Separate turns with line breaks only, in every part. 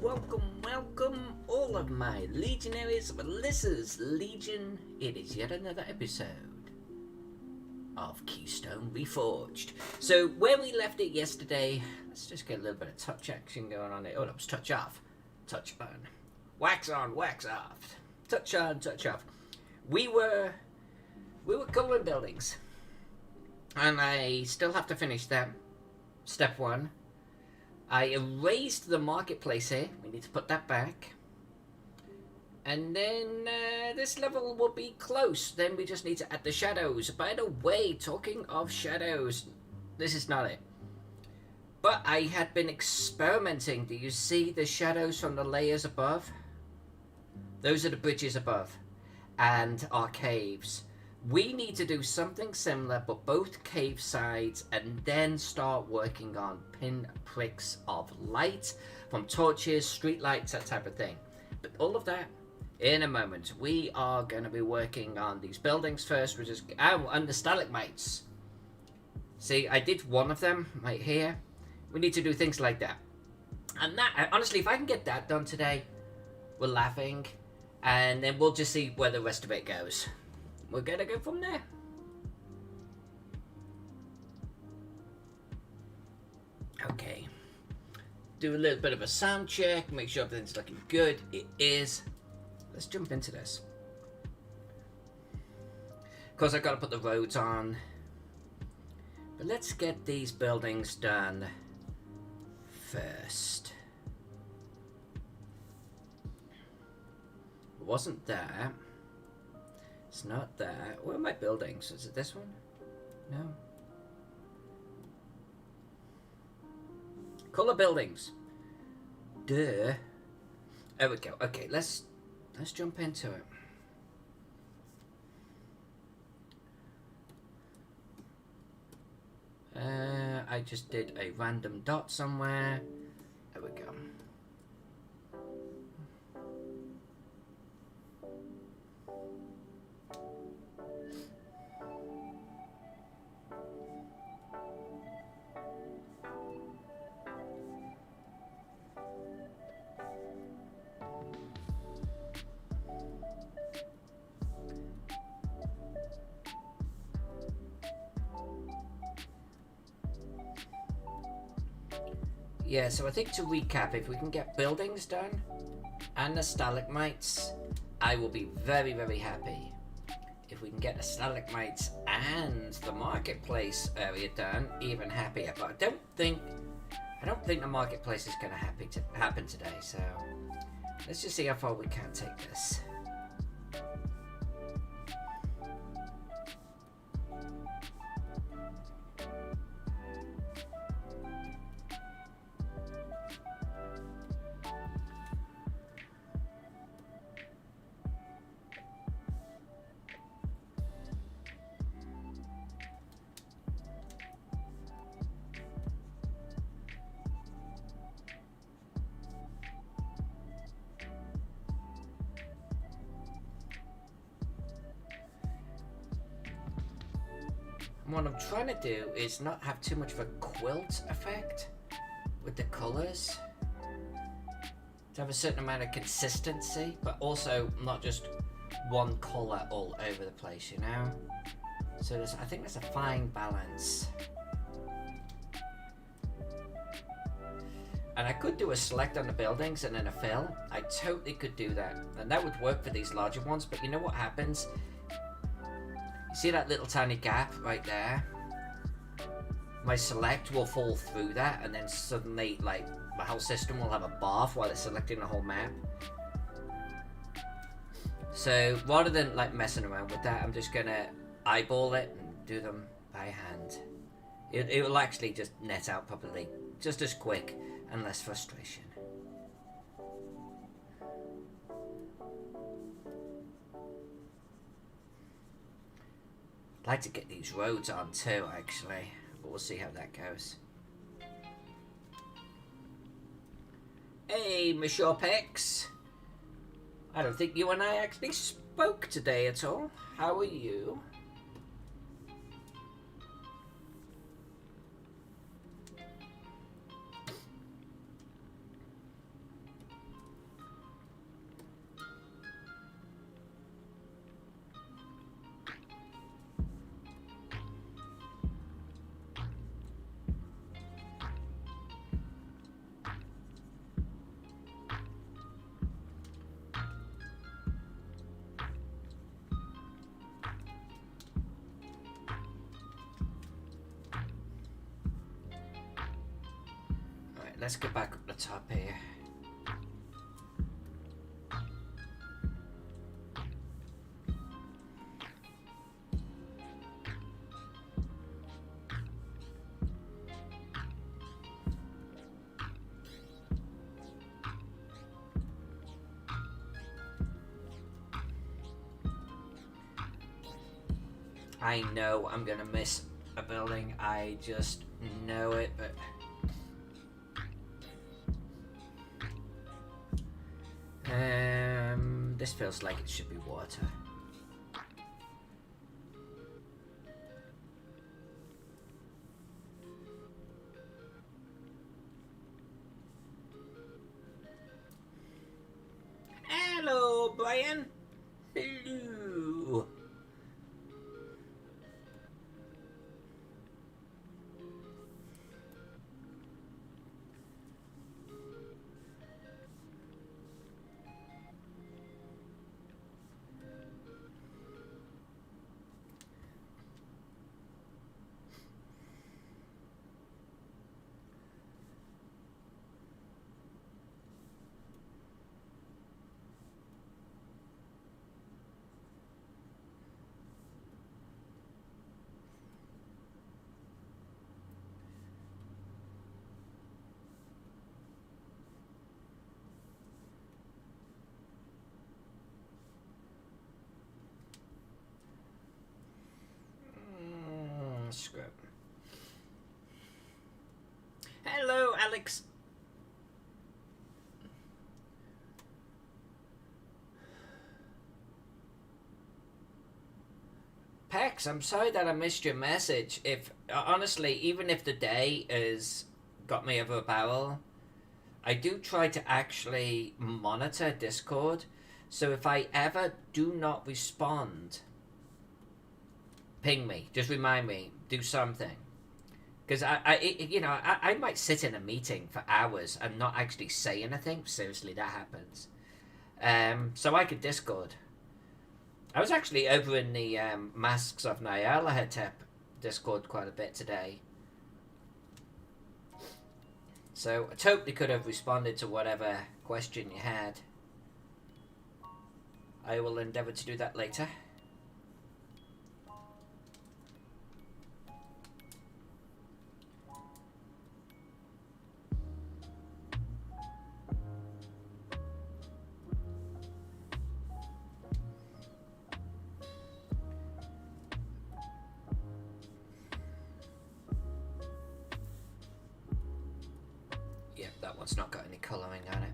welcome, all of my legionaries of Alyssa's Legion. It is yet another episode of Keystone Reforged. So, where we left it yesterday, let's just get a little bit of touch action going on here. Oh, that was touch off. Touch on. Wax on, wax off. Touch on, touch off. We were coloring buildings. And I still have to finish them. Step one. I erased the marketplace here. We need to put that back. And then this level will be close. Then we just need to add the shadows. By the way, talking of shadows, this is not it. But I had been experimenting. Do you see the shadows from the layers above? Those are the bridges above. And our caves. We need to do something similar, but both cave sides, and then start working on pinpricks of light from torches, street lights, that type of thing. But all of that in a moment. We are going to be working on these buildings first, which is and the stalagmites. See, I did one of them right here. We need to do things like that. And that, honestly, if I can get that done today, we're laughing, and then we'll just see where the rest of it goes. We're gonna go from there. Okay. Do a little bit of a sound check. Make sure everything's looking good. It is. Let's jump into this. Of course, I've got to put the roads on. But let's get these buildings done first. It wasn't there. It's not there. Where are my buildings? Is it this one? No. Color buildings. Duh. There we go. Okay, let's jump into it. I just did a random dot somewhere. There we go. Yeah, so I think to recap, if we can get buildings done and the stalagmites, I will be very, very happy. If we can get the stalagmites and the marketplace area done, even happier. But I don't think the marketplace is going to happen today. So let's just see how far we can take this. What I'm trying to do is not have too much of a quilt effect with the colours. To have a certain amount of consistency, but also not just one colour all over the place, you know? So I think there's a fine balance. And I could do a select on the buildings and then a fill. I totally could do that. And that would work for these larger ones, but you know what happens? You see that little tiny gap right there? My select will fall through that, and then suddenly, like, my whole system will have a bath while it's selecting the whole map. So rather than like messing around with that, I'm just gonna eyeball it and do them by hand. It will actually just net out properly, just as quick and less frustration. I'd like to get these roads on too, actually, but we'll see how that goes. Hey, Monsieur Pex. I don't think you and I actually spoke today at all. How are you? let's go back up the top here. I know I'm gonna miss a building. I just know it, but this feels like it should be water. Hello, Brian. Hello. Script. Hello, Alex. Pex, I'm sorry that I missed your message. If honestly, even if the day has got me over a barrel, I do try to actually monitor Discord. So if I ever do not respond, ping me. Just remind me. Do something. Because I might sit in a meeting for hours and not actually say anything. Seriously, that happens. So I could Discord. I was actually over in the Masks of Nyarlathotep Discord quite a bit today. So I totally could have responded to whatever question you had. I will endeavour to do that later. That one's not got any colouring on it.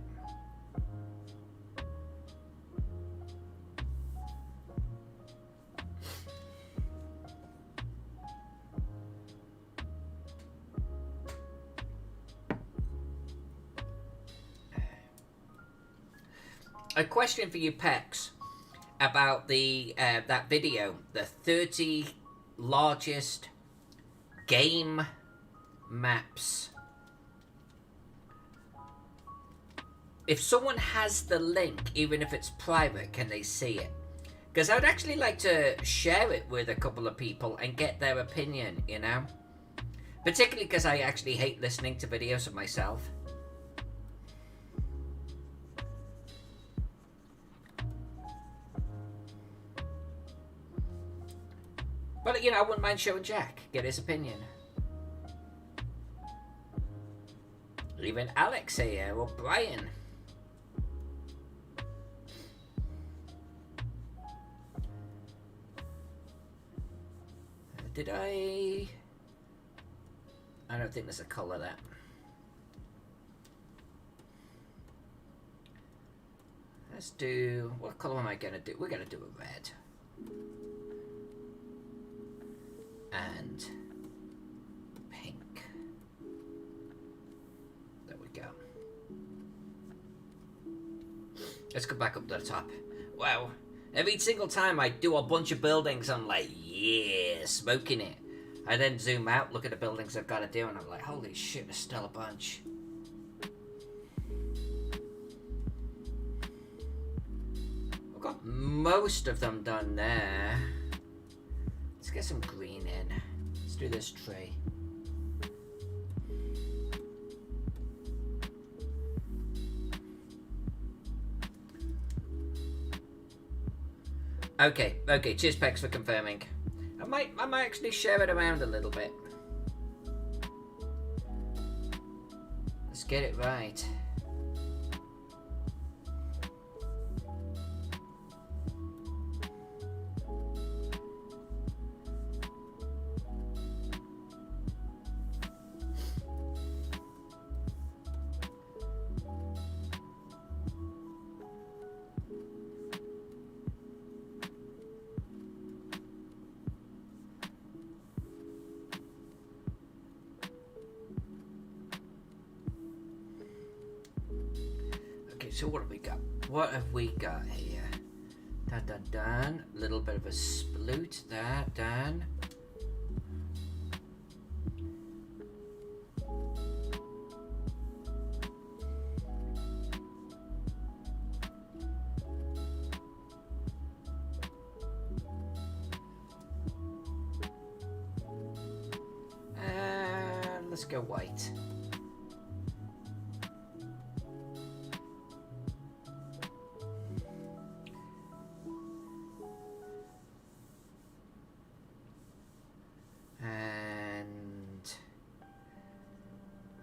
A question for you, Pex, about the that video, the 30 largest game maps. If someone has the link, even if it's private, can they see it? Because I would actually like to share it with a couple of people and get their opinion, you know? Particularly because I actually hate listening to videos of myself. But, you know, I wouldn't mind showing Jack, get his opinion. Even Alex here, or Brian. Did I don't think there's a colour there. Let's do... What colour am I going to do? We're going to do a red. And pink. There we go. Let's go back up to the top. Wow. Every single time I do a bunch of buildings, I'm like, yeah, smoking it. I then zoom out, look at the buildings I've got to do, and I'm like, holy shit, there's still a bunch. I've got most of them done there. Let's get some green in. Let's do this tree. Okay, okay. Cheers, Pex, for confirming. I might actually share it around a little bit. Let's get it right. So what have we got? What have we got here? Dun dun dun. Little bit of a sploot there, done. Let's go white.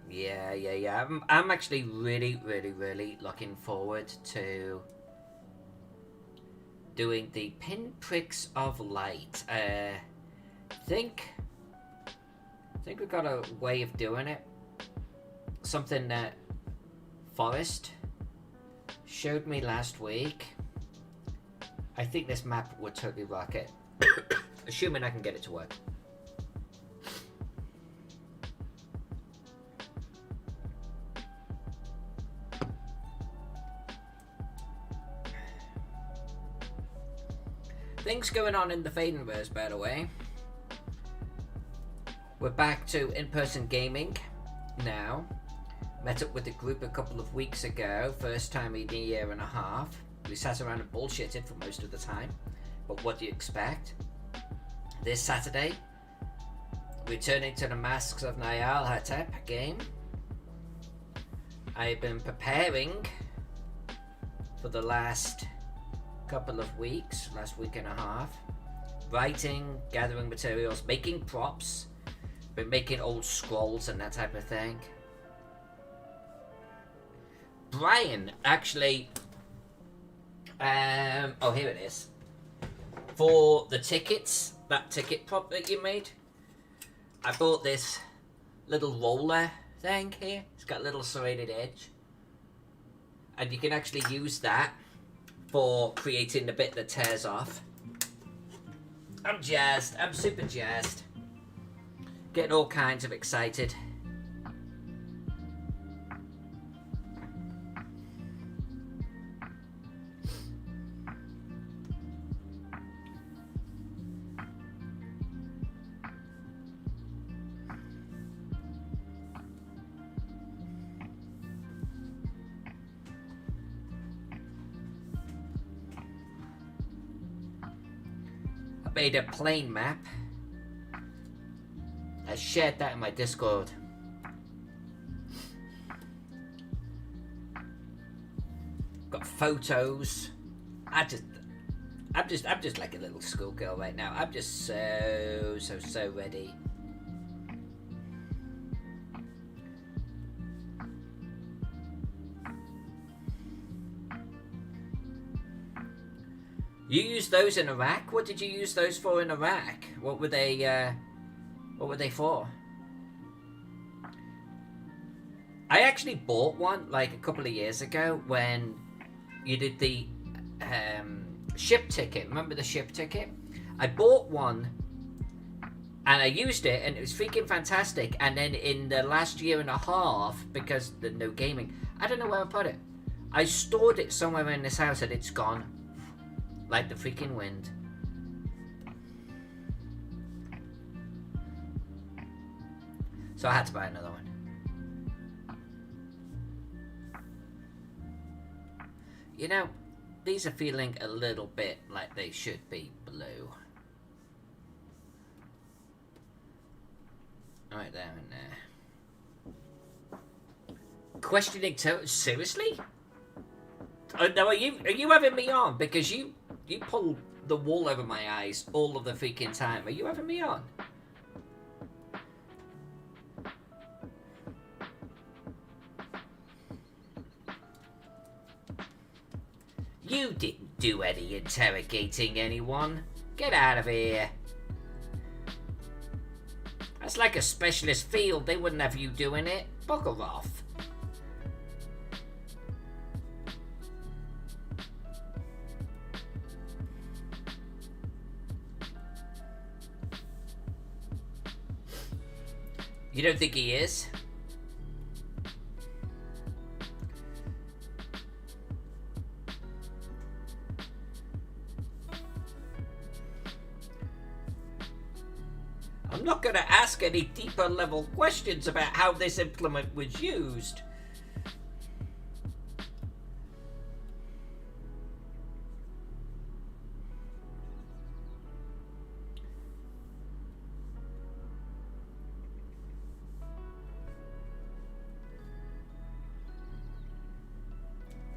Yeah. I'm actually really looking forward to doing the pinpricks of light. Think we've got a way of doing it. Something that Forrest showed me last week. I think this map would totally rock it. Assuming I can get it to work. Things going on in the Fadenverse, by the way. We're back to in-person gaming now. Met up with the group a couple of weeks ago. First time in a year and a half. We sat around and bullshitted for most of the time. But what do you expect? This Saturday, returning to the Masks of Nyarlathotep game. I've been preparing for the last couple of weeks, last week and a half, writing, gathering materials, making props, been making old scrolls and that type of thing. Brian actually, oh here it is, for the tickets, that ticket prop that you made, I bought this little roller thing here. It's got a little serrated edge, and you can actually use that for creating the bit that tears off. I'm jazzed. I'm super jazzed. Getting all kinds of excited. Made a plane map. I shared that in my Discord. Got photos. I'm just like a little schoolgirl right now. I'm just so ready. You used those in Iraq? What did you use those for in Iraq? What were they for? I actually bought one like a couple of years ago when you did the ship ticket. Remember the ship ticket? I bought one and I used it and it was freaking fantastic. And then in the last year and a half, because there's no gaming, I don't know where I put it. I stored it somewhere in this house and it's gone. Like the freaking wind. So I had to buy another one. You know, these are feeling a little bit like they should be blue. Right there and there. Questioning seriously? No, are you having me on? Because you pull the wool over my eyes all of the freaking time. Are you having me on? You didn't do any interrogating anyone. Get out of here. That's like a specialist field. They wouldn't have you doing it. Bugger off. You don't think he is? I'm not going to ask any deeper level questions about how this implement was used.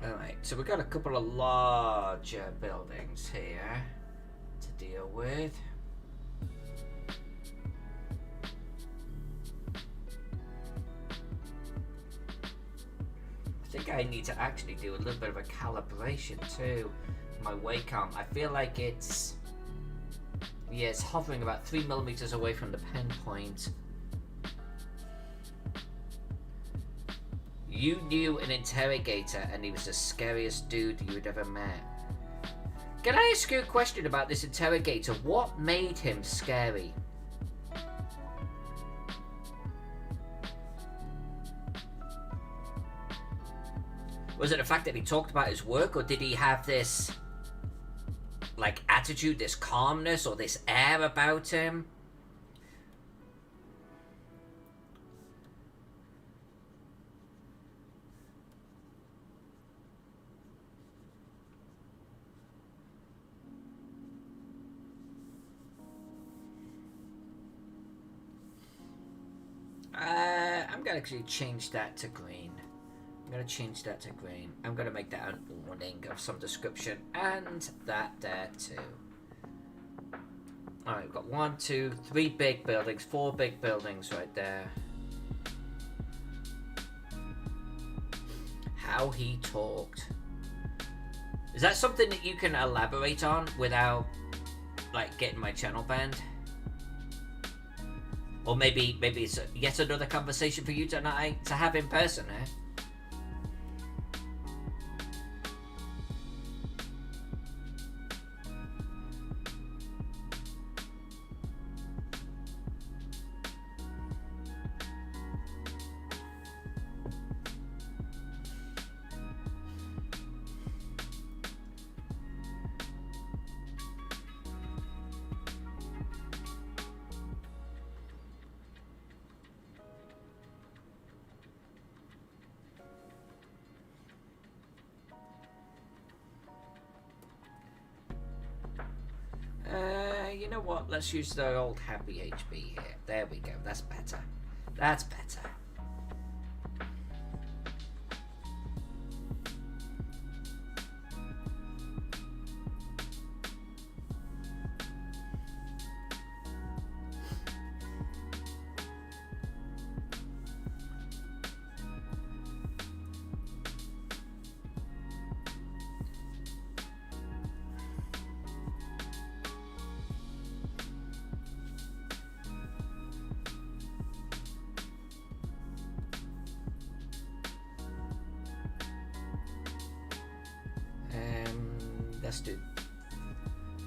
Alright, so we've got a couple of larger buildings here to deal with. I think I need to actually do a little bit of a calibration too. My Wacom. I feel like it's hovering about 3 millimeters away from the pen point. You knew an interrogator and he was the scariest dude you'd ever met. Can I ask you a question about this interrogator? What made him scary? Was it the fact that he talked about his work, or did he have this, like, attitude, this calmness, or this air about him? I'm gonna actually change that to green. I'm going to change that to green. I'm going to make that a warning of some description. And that there too. Alright, we've got 1, 2, 3 big buildings. 4 big buildings right there. How he talked. Is that something that you can elaborate on without, like, getting my channel banned? Or maybe it's yet another conversation for you tonight to have in person, eh? You know what? Let's use the old happy HB here. There we go. That's better. That's better.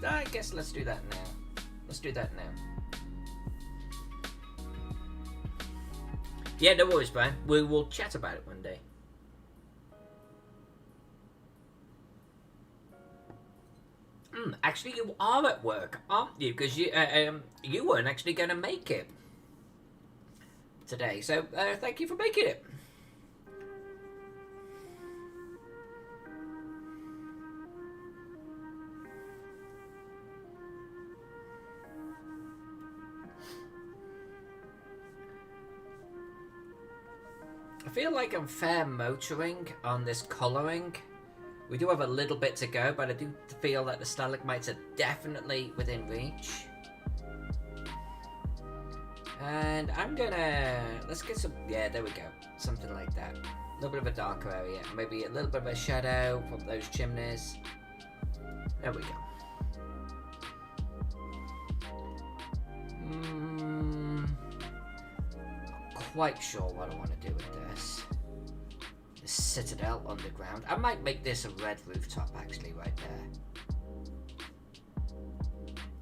I guess let's do that now. Let's do that now. Yeah, no worries, Brian. We will chat about it one day. Actually, you are at work, aren't you? Because you weren't actually going to make it today. So thank you for making it. I feel like I'm fair motoring on this colouring We do have a little bit to go, but I do feel that the stalagmites are definitely within reach. And I'm gonna... Let's get some... Yeah, there we go. Something like that. A little bit of a darker area. Maybe a little bit of a shadow from those chimneys. There we go. Not quite sure what I want to do with this. The citadel underground. I might make this a red rooftop actually right there.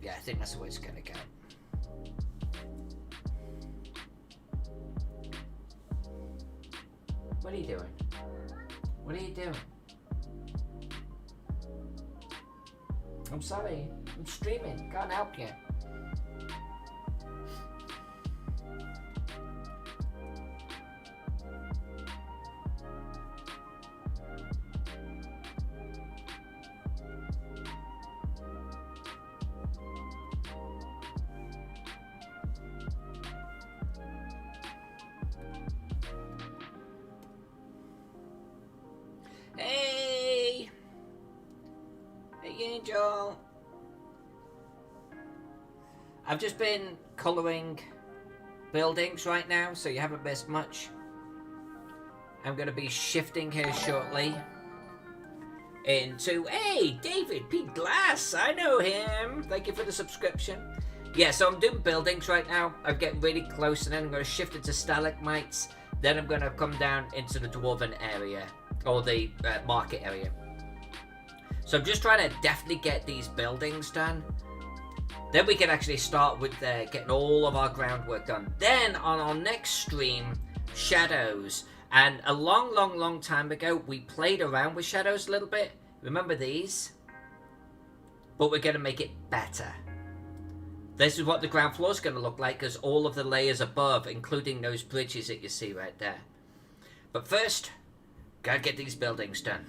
Yeah, I think that's the way it's gonna go. What are you doing? What are you doing? I'm sorry. I'm streaming. Can't help you. Angel. I've just been colouring buildings right now, so you haven't missed much. I'm going to be shifting here shortly into... Hey, David P. Glass, I know him. Thank you for the subscription. Yeah, so I'm doing buildings right now. I'm getting really close, and then I'm going to shift into stalagmites. Then I'm going to come down into the dwarven area, or the market area. So I'm just trying to definitely get these buildings done. Then we can actually start with getting all of our groundwork done. Then on our next stream, shadows. And a long time ago, we played around with shadows a little bit. Remember these? But we're going to make it better. This is what the ground floor is going to look like as all of the layers above, including those bridges that you see right there. But first, gotta get these buildings done.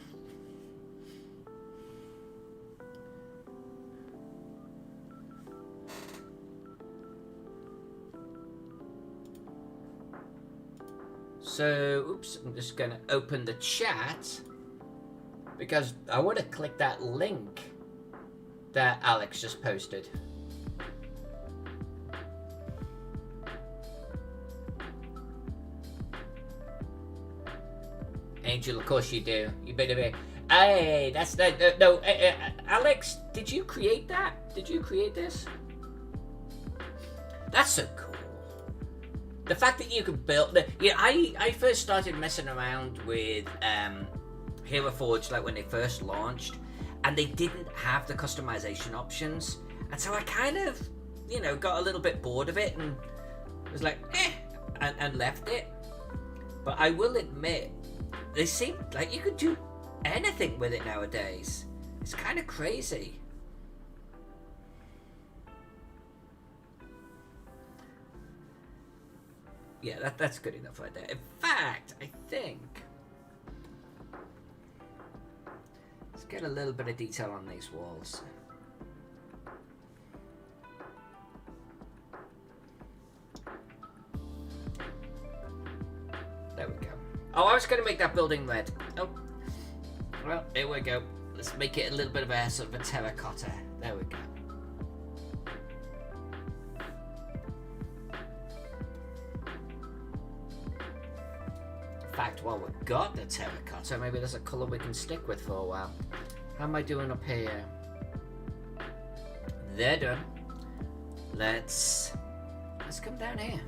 So, oops, I'm just going to open the chat because I want to click that link that Alex just posted. Angel, of course you do. You better be. Hey, that's no. Alex, did you create that? Did you create this? That's so cool. The fact that you could build... Yeah, I first started messing around with Hero Forge like when they first launched, and they didn't have the customization options. And so I kind of, got a little bit bored of it and was like, and left it. But I will admit, they seem like you could do anything with it nowadays. It's kind of crazy. Yeah, that's good enough right there. In fact, I think... Let's get a little bit of detail on these walls. There we go. Oh, I was going to make that building red. Oh. Well, here we go. Let's make it a little bit of a sort of a terracotta. There we go. In fact, while we've got the terracotta, maybe there's a colour we can stick with for a while. How am I doing up here? They're done. Let's come down here.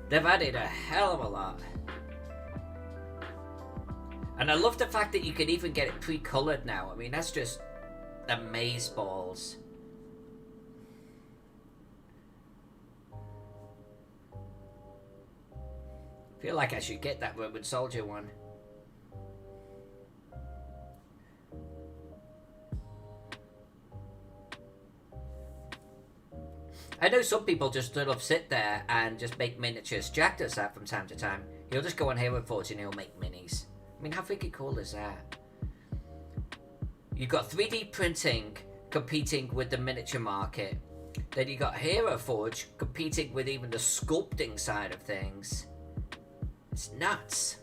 They've added a hell of a lot. And I love the fact that you can even get it pre-coloured now. I mean, that's just amazeballs. I feel like I should get that Roman soldier one. I know some people just sort of sit there and just make miniatures. Jack does that from time to time. He'll just go on Hero Forge and he'll make minis. I mean, how freaking cool is that? You've got 3D printing competing with the miniature market. Then you got Hero Forge competing with even the sculpting side of things. It's nuts.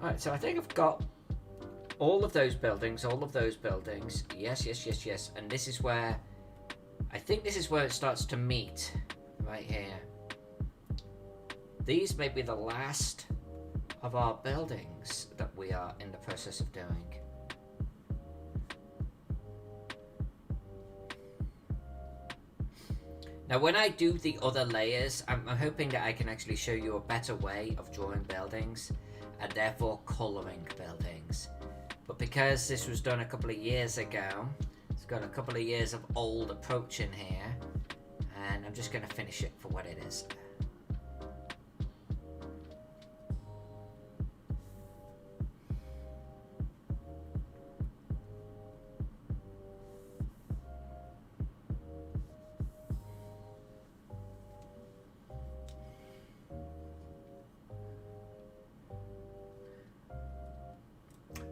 Alright, so I think I've got all of those buildings, Yes, yes, yes, yes. And this is where, I think this is where it starts to meet, right here. These may be the last of our buildings that we are in the process of doing. Now, when I do the other layers, I'm hoping that I can actually show you a better way of drawing buildings and therefore colouring buildings. But because this was done a couple of years ago, it's got a couple of years of old approach in here, and I'm just going to finish it for what it is.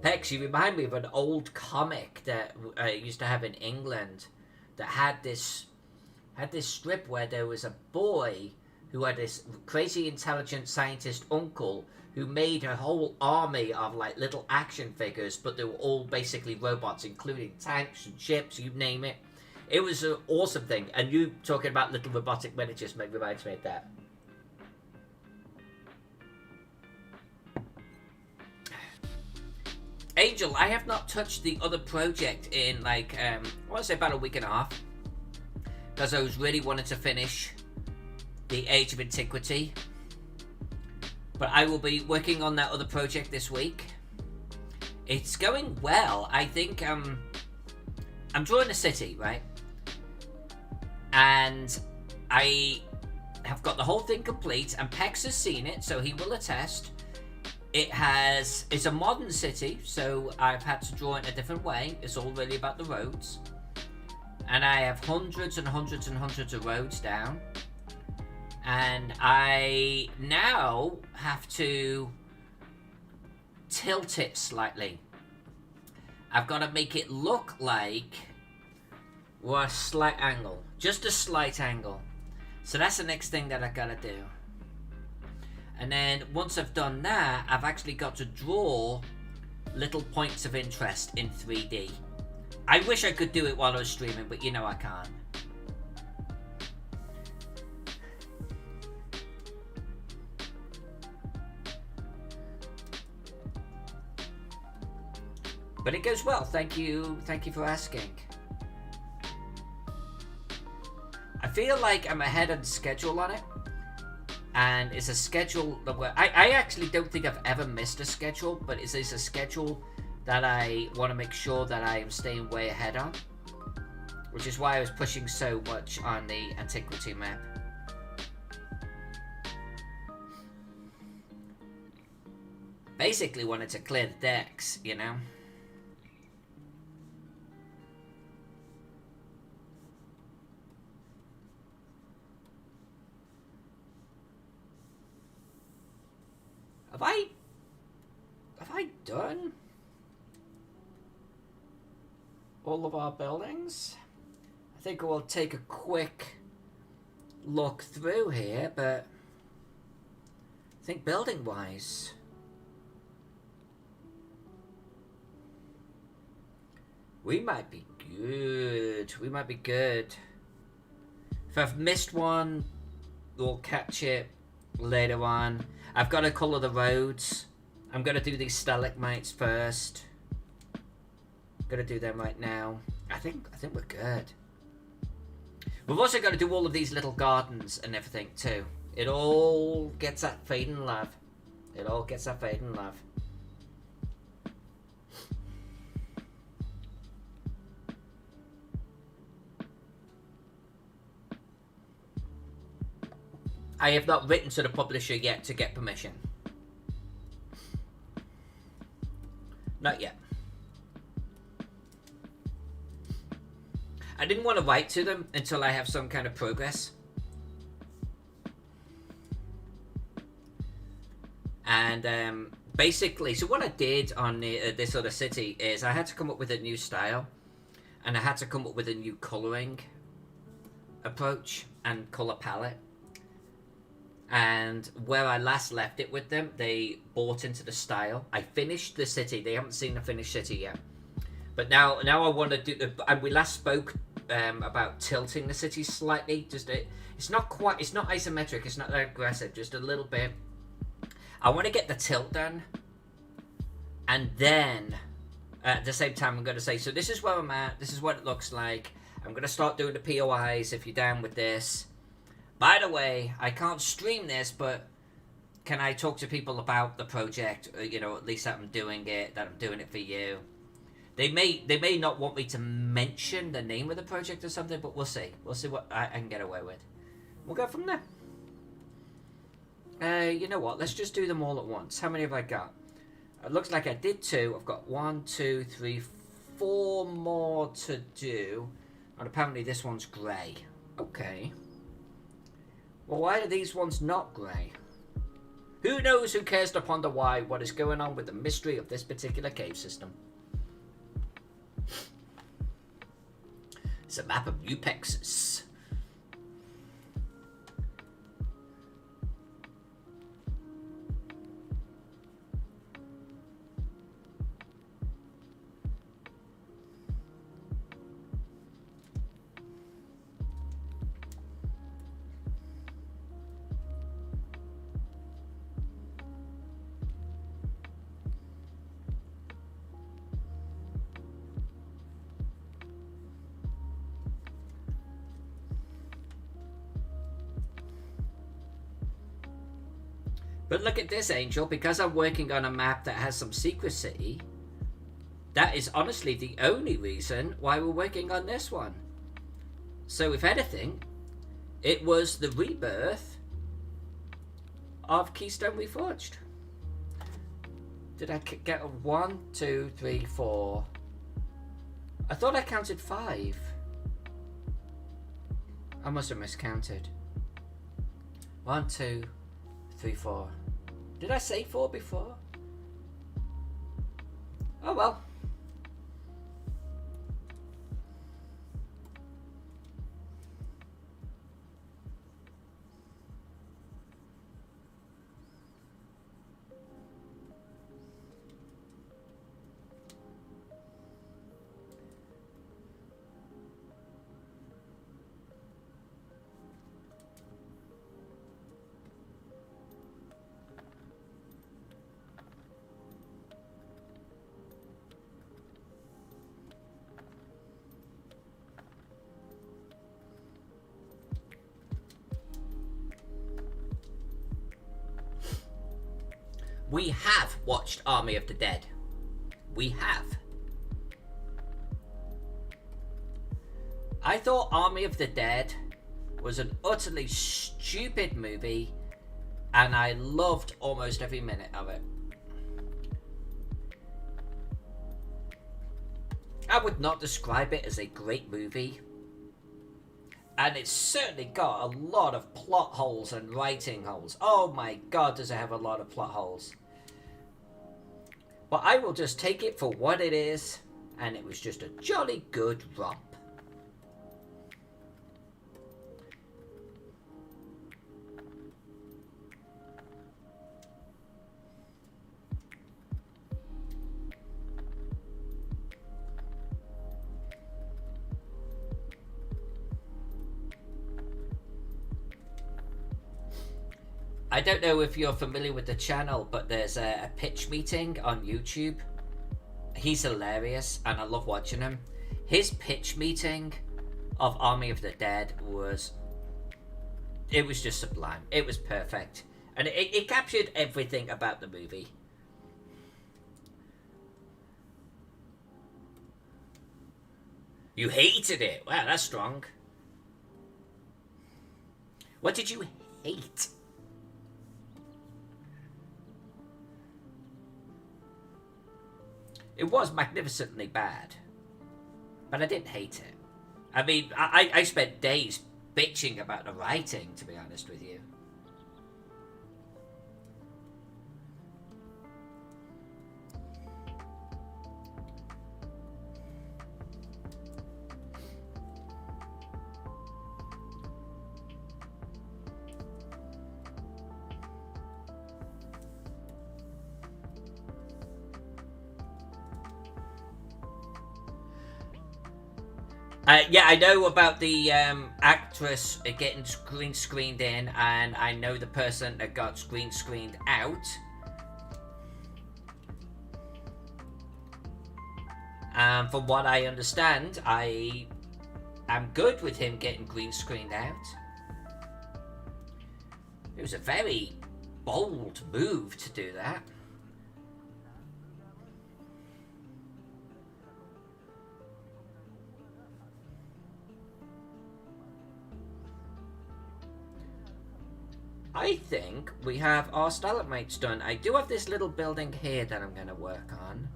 Pex, you remind me of an old comic that I used to have in England that had this strip where there was a boy who had this crazy intelligent scientist uncle who made a whole army of like little action figures, but they were all basically robots, including tanks and ships, you name it. It was an awesome thing, and you talking about little robotic miniatures reminds me of that. Angel, I have not touched the other project in like, I want to say about a week and a half. Because I was really wanting to finish the Age of Antiquity. But I will be working on that other project this week. It's going well. I think I'm drawing a city, right? And I have got the whole thing complete, and Pex has seen it, so he will attest. It's a modern city, so I've had to draw it in a different way. It's all really about the roads. And I have hundreds and hundreds and hundreds of roads down. And I now have to tilt it slightly. I've got to make it look like we're a slight angle. Just a slight angle. So that's the next thing that I gotta do. And then once I've done that, I've actually got to draw little points of interest in 3D. I wish I could do it while I was streaming, but you know I can't. But it goes well. Thank you for asking. I feel like I'm ahead of schedule on it. And it's a schedule that I actually don't think I've ever missed a schedule, but it's a schedule that I want to make sure that I am staying way ahead on, which is why I was pushing so much on the Antiquity map. Basically wanted to clear the decks, you know. Have I done all of our buildings? I think we'll take a quick look through here, but I think building wise we might be good. We might be good. If I've missed one, we'll catch it later on. I've got to colour the roads. I'm going to do these stalagmites first. Going to do them right now. I think we're good. We've also got to do all of these little gardens and everything too. It all gets that Faden love. It all gets that Faden love. I have not written to the publisher yet to get permission. Not yet. didn't want to write to them until I have some kind of progress. And basically, so what I did on this other city is I had to come up with a new style, and I had to come up with a new colouring approach and colour palette. And where I last left it with them, they bought into the style. I finished the city. They haven't seen the finished city yet. But now I want to do the... And we last spoke about tilting the city slightly. It's not isometric. It's not that aggressive. Just a little bit. I want to get the tilt done. And then, at the same time, I'm going to say, so this is where I'm at. This is what it looks like. I'm going to start doing the POIs if you're down with this. By the way, I can't stream this, but can I talk to people about the project? You know, at least that I'm doing it for you. They may not want me to mention the name of the project or something, but we'll see. We'll see what I can get away with. We'll go from there. You know what? Let's just do them all at once. How many have I got? It looks like I did 2. I've got 1, 2, 3, 4 more to do. And apparently this one's grey. Okay. Well, why are these ones not grey? Who knows, who cares to ponder why, what is going on with the mystery of this particular cave system? It's a map of New Texas. But look at this, Angel, because I'm working on a map that has some secrecy, that is honestly the only reason why we're working on this one. So if anything, it was the rebirth of Keystone Reforged. Did I get a 1, 2, 3, 4? I thought I counted 5. I must have miscounted. 1, 2, 3, 4. Did I say 4 before? Oh well. We have watched Army of the Dead. We have. I thought Army of the Dead was an utterly stupid movie, and I loved almost every minute of it. I would not describe it as a great movie, and it's certainly got a lot of plot holes and writing holes. Oh my god, does it have a lot of plot holes. But I will just take it for what it is, and it was just a jolly good romp. I don't know if you're familiar with the channel, but there's a pitch meeting on YouTube. He's hilarious, and I love watching him. His pitch meeting of Army of the Dead was just sublime. It was perfect. And it captured everything about the movie. You hated it? Wow, that's strong. What did you hate? It was magnificently bad, but I didn't hate it. I mean, I spent days bitching about the writing, to be honest with you. Yeah, I know about the actress getting green screened in, and I know the person that got green screened out. From what I understand, I am good with him getting green screened out. It was a very bold move to do that. I think we have our stalagmites done. I do have this little building here that I'm going to work on.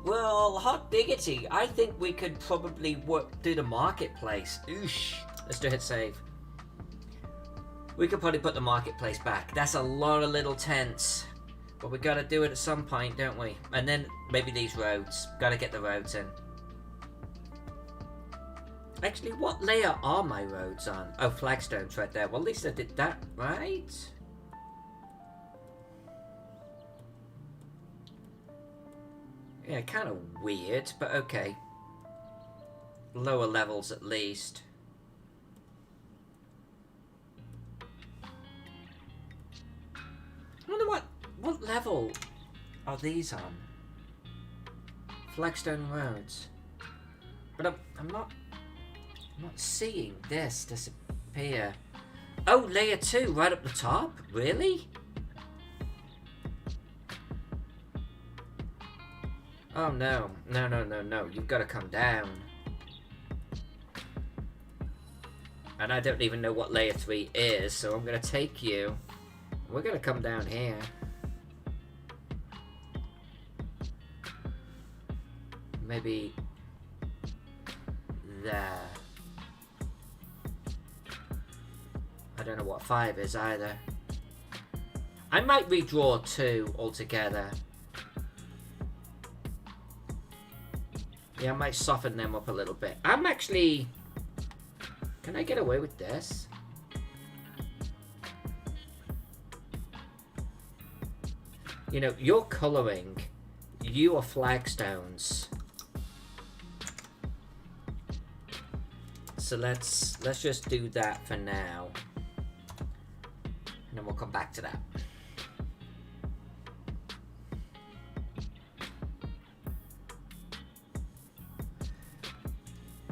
Well, hot diggity, I think we could probably do the marketplace. Oosh. Let's do hit save. We could probably put the marketplace back. That's a lot of little tents. But we gotta do it at some point, don't we? And then maybe these roads. Gotta get the roads in. Actually, what layer are my roads on? Oh, flagstones right there. Well, at least I did that, right? Yeah, kind of weird, but okay. Lower levels at least. I wonder what level are these on? Flagstone roads. But I'm not seeing this disappear. Oh, layer 2 right up the top? Really? Oh no, no, you've got to come down. And I don't even know what layer 3 is, so I'm going to take you. We're going to come down here. Maybe there. I don't know what 5 is either. I might redraw 2 altogether. Yeah, I might soften them up a little bit. I'm actually... Can I get away with this? You know, you're colouring. You are flagstones. So let's just do that for now. And then we'll come back to that.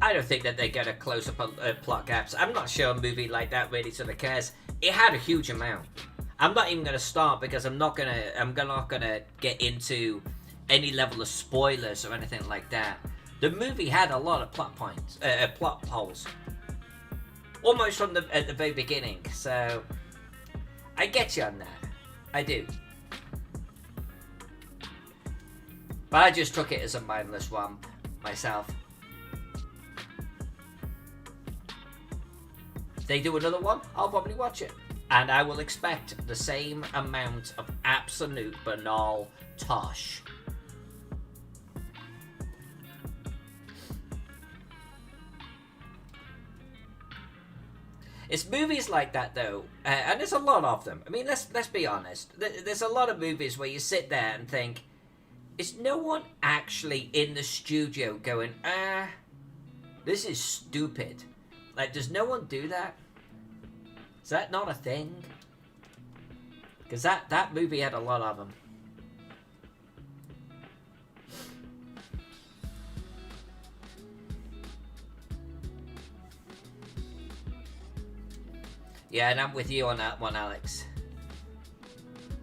I don't think that they're going to close up on plot gaps. I'm not sure a movie like that really sort of cares. It had a huge amount. I'm not even going to start because I'm not going to get into any level of spoilers or anything like that. The movie had a lot of plot points, plot holes, almost from at the very beginning. So I get you on that. I do. But I just took it as a mindless romp myself. They do another one, I'll probably watch it. And I will expect the same amount of absolute banal tosh. It's movies like that though, and there's a lot of them. I mean, let's be honest. There's a lot of movies where you sit there and think, is no one actually in the studio going, this is stupid? Like, does no one do that? Is that not a thing? Because that movie had a lot of them. Yeah, and I'm with you on that one, Alex.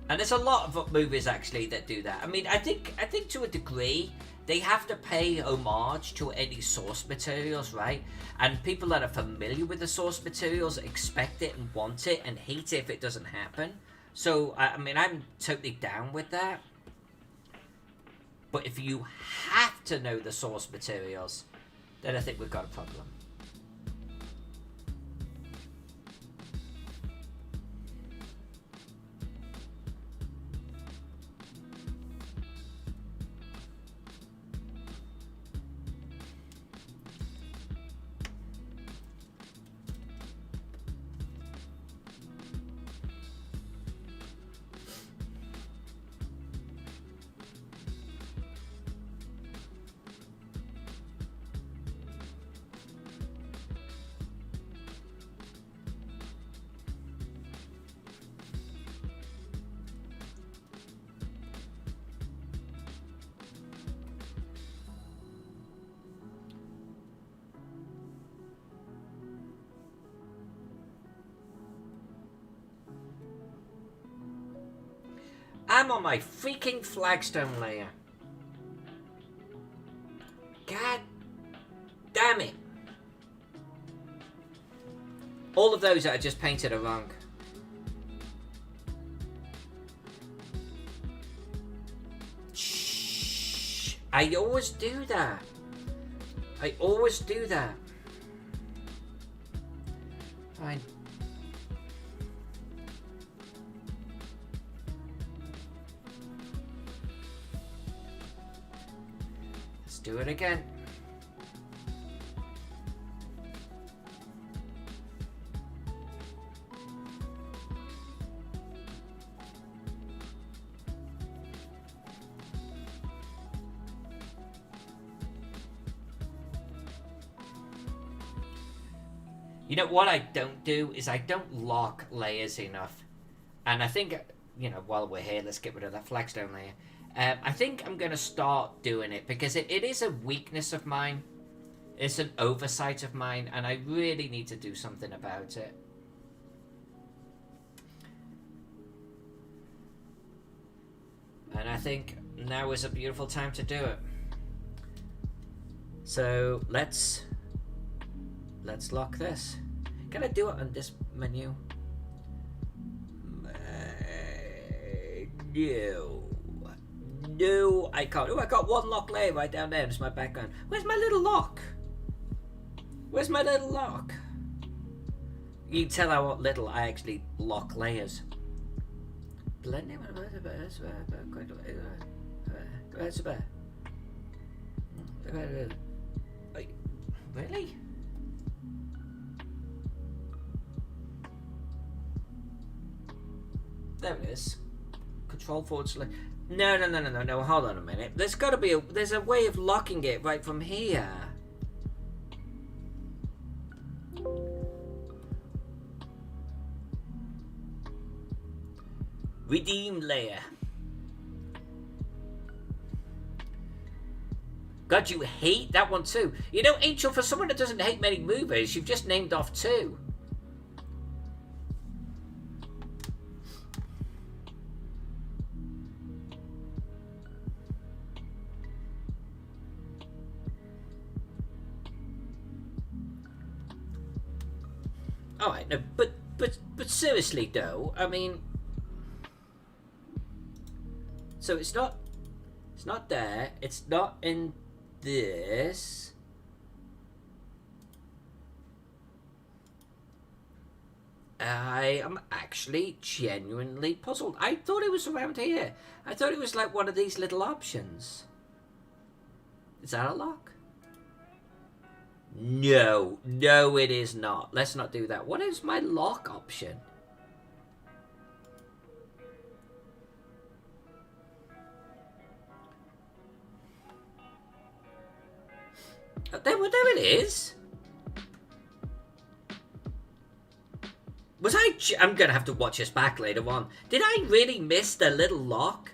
And there's a lot of movies actually that do that. I mean, I think to a degree they have to pay homage to any source materials, right? And people that are familiar with the source materials expect it and want it and hate it if it doesn't happen. So, I mean, I'm totally down with that. But if you have to know the source materials, then I think we've got a problem. I'm on my freaking flagstone layer. God damn it. All of those that I just painted are wrong. Shh. I always do that. I always do that. Fine. Do it again. You know what I don't do is I don't lock layers enough. And I think, you know, while we're here, let's get rid of that flagstone layer. I think I'm going to start doing it because it is a weakness of mine. It's an oversight of mine, and I really need to do something about it. And I think now is a beautiful time to do it. So let's lock this. Can I do it on this menu? No. No, I can't. Oh, I got one lock layer right down there. It's my background. Where's my little lock? Where's my little lock? You can tell how little I actually lock layers. Blending. Really? There it is. Control forward select. No, hold on a minute. There's got to be there's a way of locking it right from here. Redeem layer. God, you hate that one too. You know, Angel, for someone that doesn't hate many movies, you've just named off 2. Alright, no, but seriously though, I mean, so it's not there, it's not in this. I am actually genuinely puzzled. I thought it was around here. I thought it was like one of these little options. Is that a lock? No, it is not. Let's not do that. What is my lock option? Oh, there it is. Was I'm gonna have to watch this back later on. Did I really miss the little lock?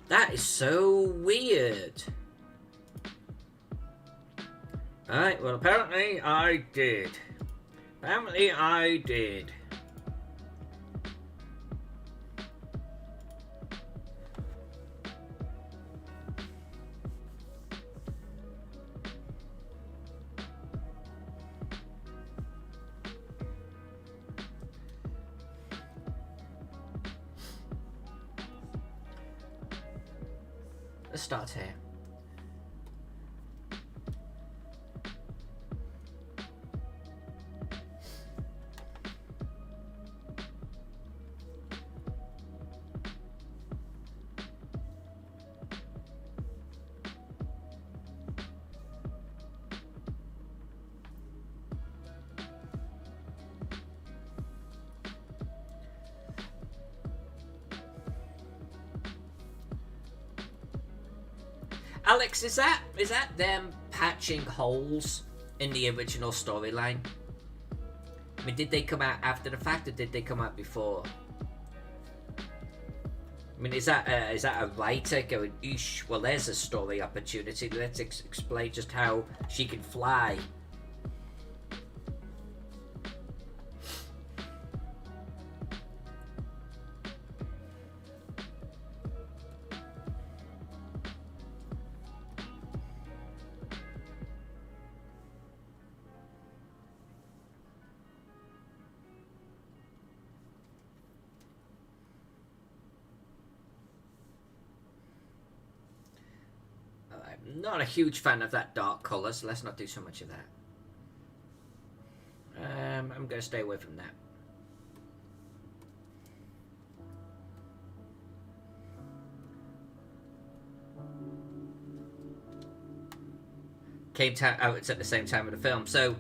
That is so weird. Alright, well apparently I did. let's start here. Alex, is that them patching holes in the original storyline? I mean, did they come out after the fact, or did they come out before? I mean, is that a writer going, "Eesh, well, there's a story opportunity. Let's explain just how she can fly." I'm not a huge fan of that dark colour, so let's not do so much of that. I'm going to stay away from that. It's at the same time of the film, so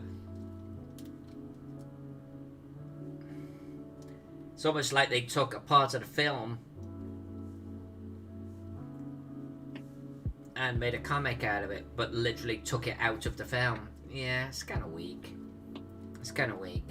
it's almost like they took a part of the film and made a comic out of it, but literally took it out of the film. Yeah, it's kind of weak. It's kind of weak.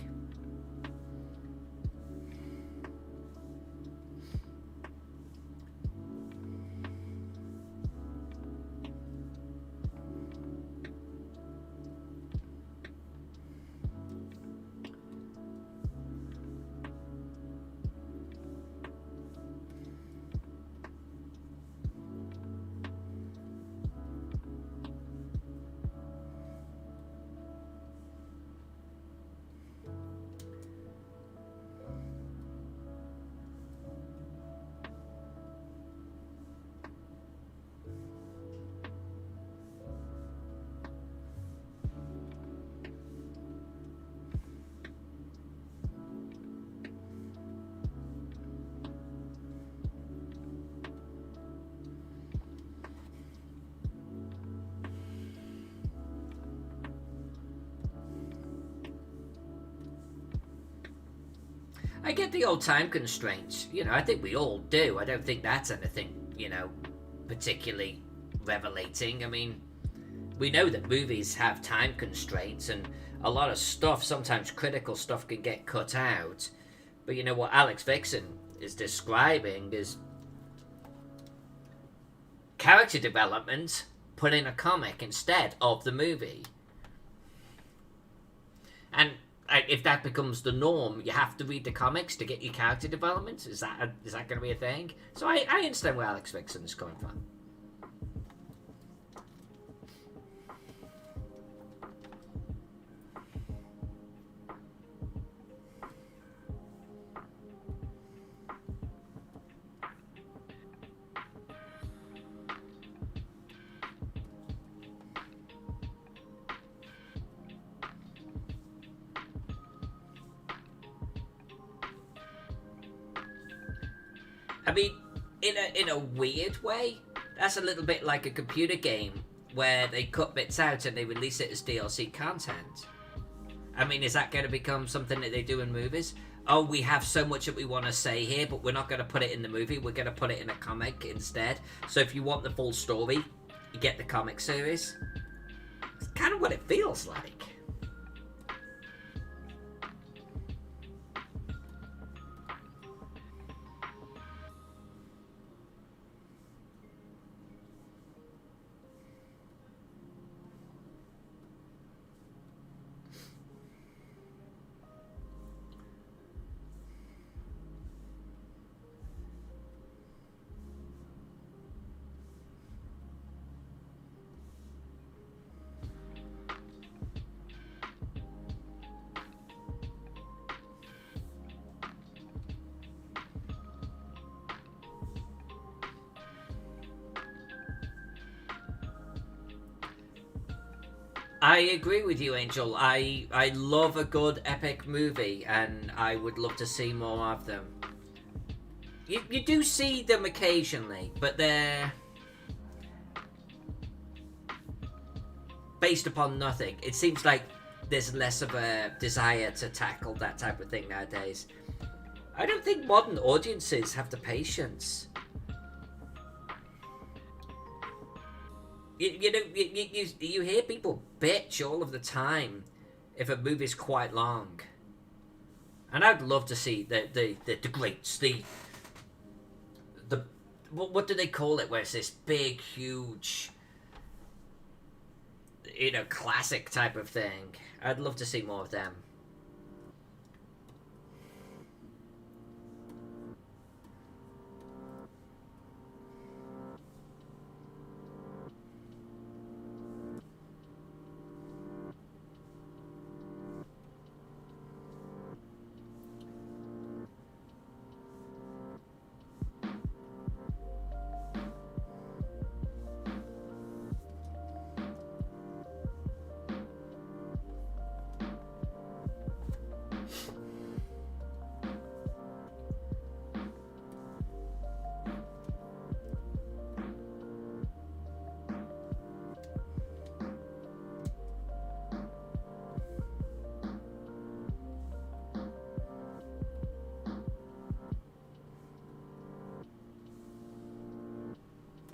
I get the old time constraints. You know, I think we all do. I don't think that's anything, you know, particularly revelating. I mean, we know that movies have time constraints, and a lot of stuff, sometimes critical stuff, can get cut out. But you know what Alex Vixen is describing is character development put in a comic instead of the movie. And if that becomes the norm, you have to read the comics to get your character development. Is that going to be a thing? So I understand where Alex Vixen is coming from. I mean, in a weird way, that's a little bit like a computer game where they cut bits out and they release it as DLC content. I mean, is that going to become something that they do in movies? Oh, we have so much that we want to say here, but we're not going to put it in the movie. We're going to put it in a comic instead. So if you want the full story, you get the comic series. It's kind of what it feels like. I agree with you, Angel. I love a good epic movie, and I would love to see more of them. You do see them occasionally, but they're based upon nothing. It seems like there's less of a desire to tackle that type of thing nowadays. I don't think modern audiences have the patience. You hear people bitch all of the time if a movie's quite long. And I'd love to see the greats, the what do they call it, where it's this big, huge, classic type of thing. I'd love to see more of them.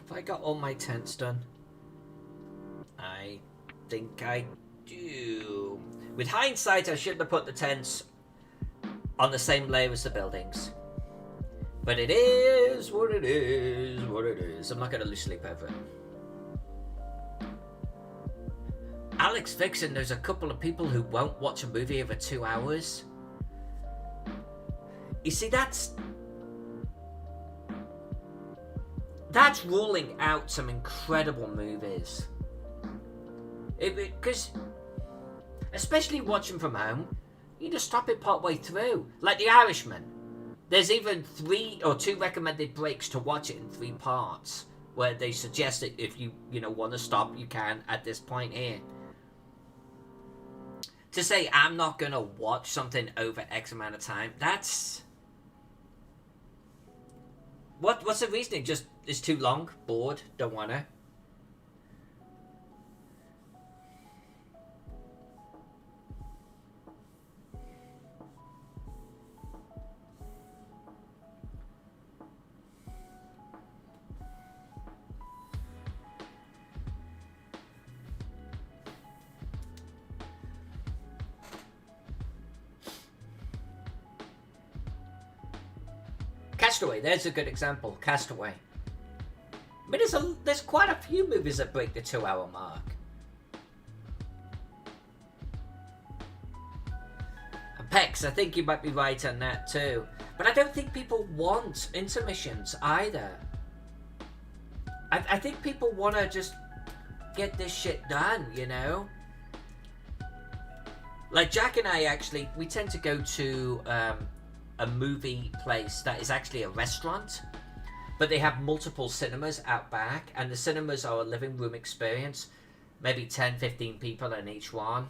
Have I got all my tents done? I think I do. With hindsight, I shouldn't have put the tents on the same layer as the buildings. But it is what it is, what it is. I'm not going to lose sleep over it. Alex Vixen, there's a couple of people who won't watch a movie over 2 hours. You see, that's ruling out some incredible movies. Because, especially watching from home, you just stop it part way through. Like The Irishman. There's even 3 or 2 recommended breaks to watch it in 3 parts, where they suggest that if you want to stop, you can at this point here. To say I'm not gonna watch something over X amount of time, that's what's the reasoning? Just it's too long, bored, don't wanna. Castaway, there's a good example. Castaway. I mean, there's quite a few movies that break the 2-hour mark. And Pex, I think you might be right on that too. But I don't think people want intermissions either. I think people want to just get this shit done, Like Jack and I actually, we tend to go to a movie place that is actually a restaurant, but they have multiple cinemas out back, and the cinemas are a living room experience, maybe 10-15 people in each one.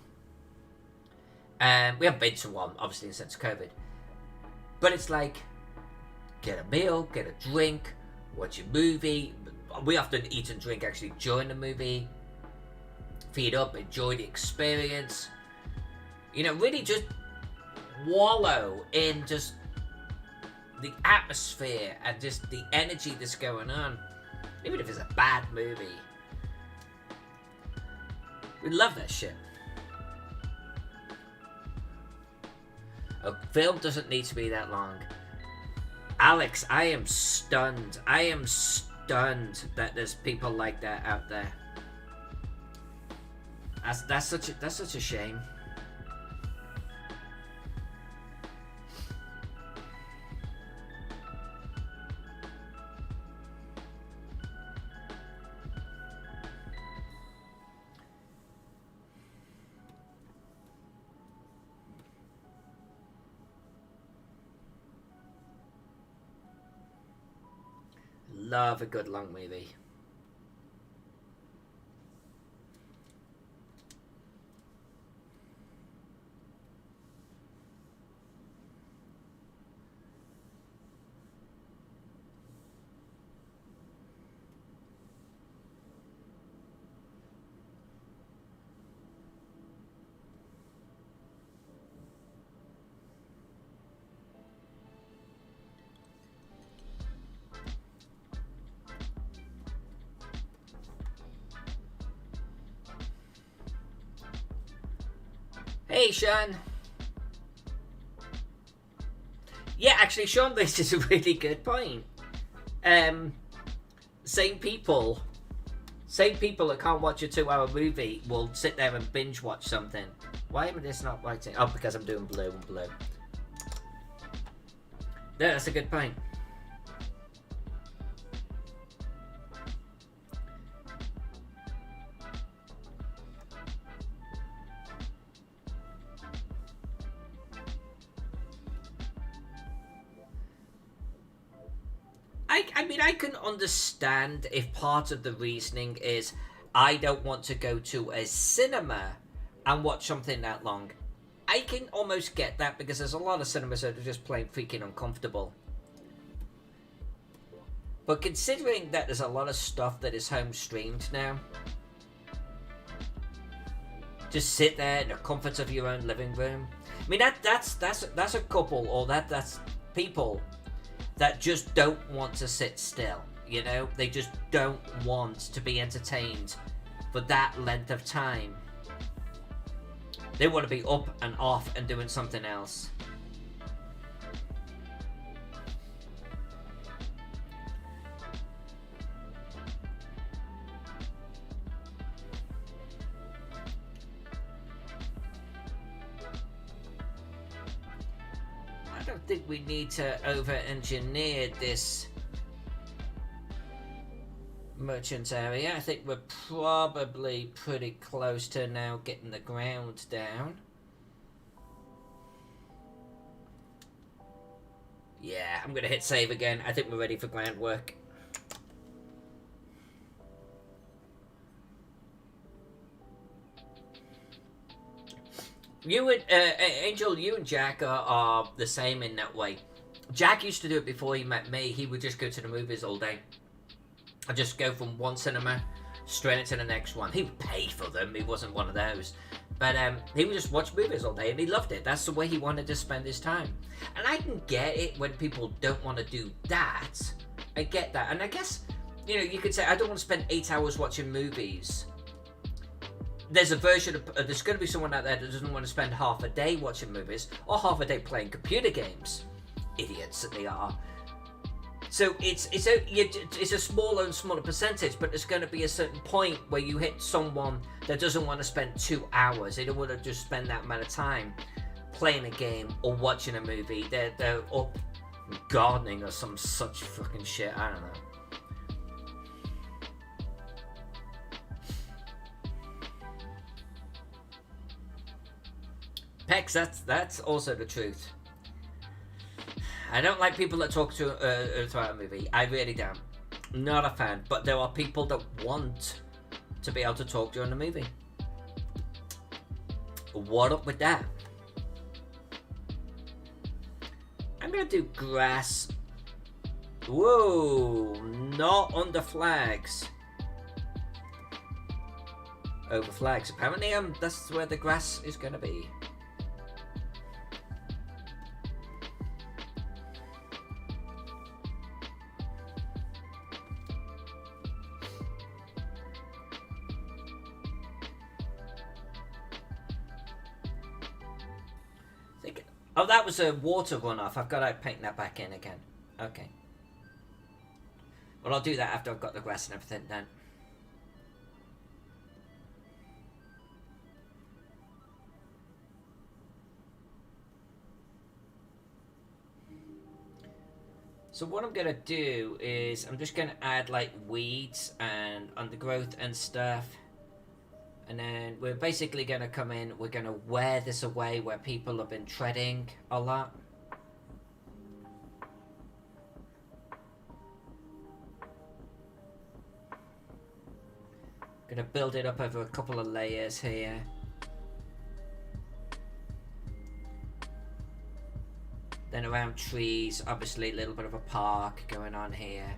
And we haven't been to one obviously since COVID, but it's like get a meal, get a drink, watch a movie. We often eat and drink actually during the movie, feed up, enjoy the experience, really just wallow in just the atmosphere and just the energy that's going on, even if it's a bad movie. We love that shit. A film doesn't need to be that long. Alex, I am stunned. I am stunned that there's people like that out there. That's such a shame. Love a good long movie. Hey, Sean. Yeah, actually, Sean raises a really good point. Same people that can't watch a 2-hour movie will sit there and binge watch something. Why am I just not writing? Oh, because I'm doing blue and blue. Yeah, that's a good point. I mean, I can understand if part of the reasoning is I don't want to go to a cinema and watch something that long. I can almost get that because there's a lot of cinemas that are just plain freaking uncomfortable. But considering that there's a lot of stuff that is home streamed now, just sit there in the comfort of your own living room. I mean, that's a couple, or that's people that just don't want to sit still, you know? They just don't want to be entertained for that length of time. They want to be up and off and doing something else. I don't think we need to over-engineer this merchant area. I think we're probably pretty close to now getting the ground down. Yeah, I'm gonna hit save again. I think we're ready for groundwork. You and Angel, you and Jack are the same in that way. Jack used to do it before he met me. He would just go to the movies all day. I'd just go from one cinema straight into the next one. He would pay for them. He wasn't one of those. But he would just watch movies all day and he loved it. That's the way he wanted to spend his time. And I can get it when people don't want to do that. I get that. And I guess, you know, you could say, I don't want to spend 8 hours watching movies. There's a version of, there's going to be someone out there that doesn't want to spend half a day watching movies or half a day playing computer games. Idiots that they are. So it's a smaller and smaller percentage, but there's going to be a certain point where you hit someone that doesn't want to spend 2 hours. They don't want to just spend that amount of time playing a game or watching a movie. They're up gardening or some such fucking shit. I don't know. Pex, that's also the truth. I don't like people that talk throughout a movie. I really don't. Not a fan. But there are people that want to be able to talk during the movie. What up with that? I'm gonna do grass. Whoa, not under flags. Over flags. Apparently, that's where the grass is gonna be. Oh, that was a water runoff. I've got to paint that back in again. Okay. Well, I'll do that after I've got the grass and everything done. So what I'm going to do is I'm just going to add like weeds and undergrowth and stuff. And then we're basically going to come in, we're going to wear this away where people have been treading a lot. Going to build it up over a couple of layers here. Then around trees, obviously a little bit of a park going on here.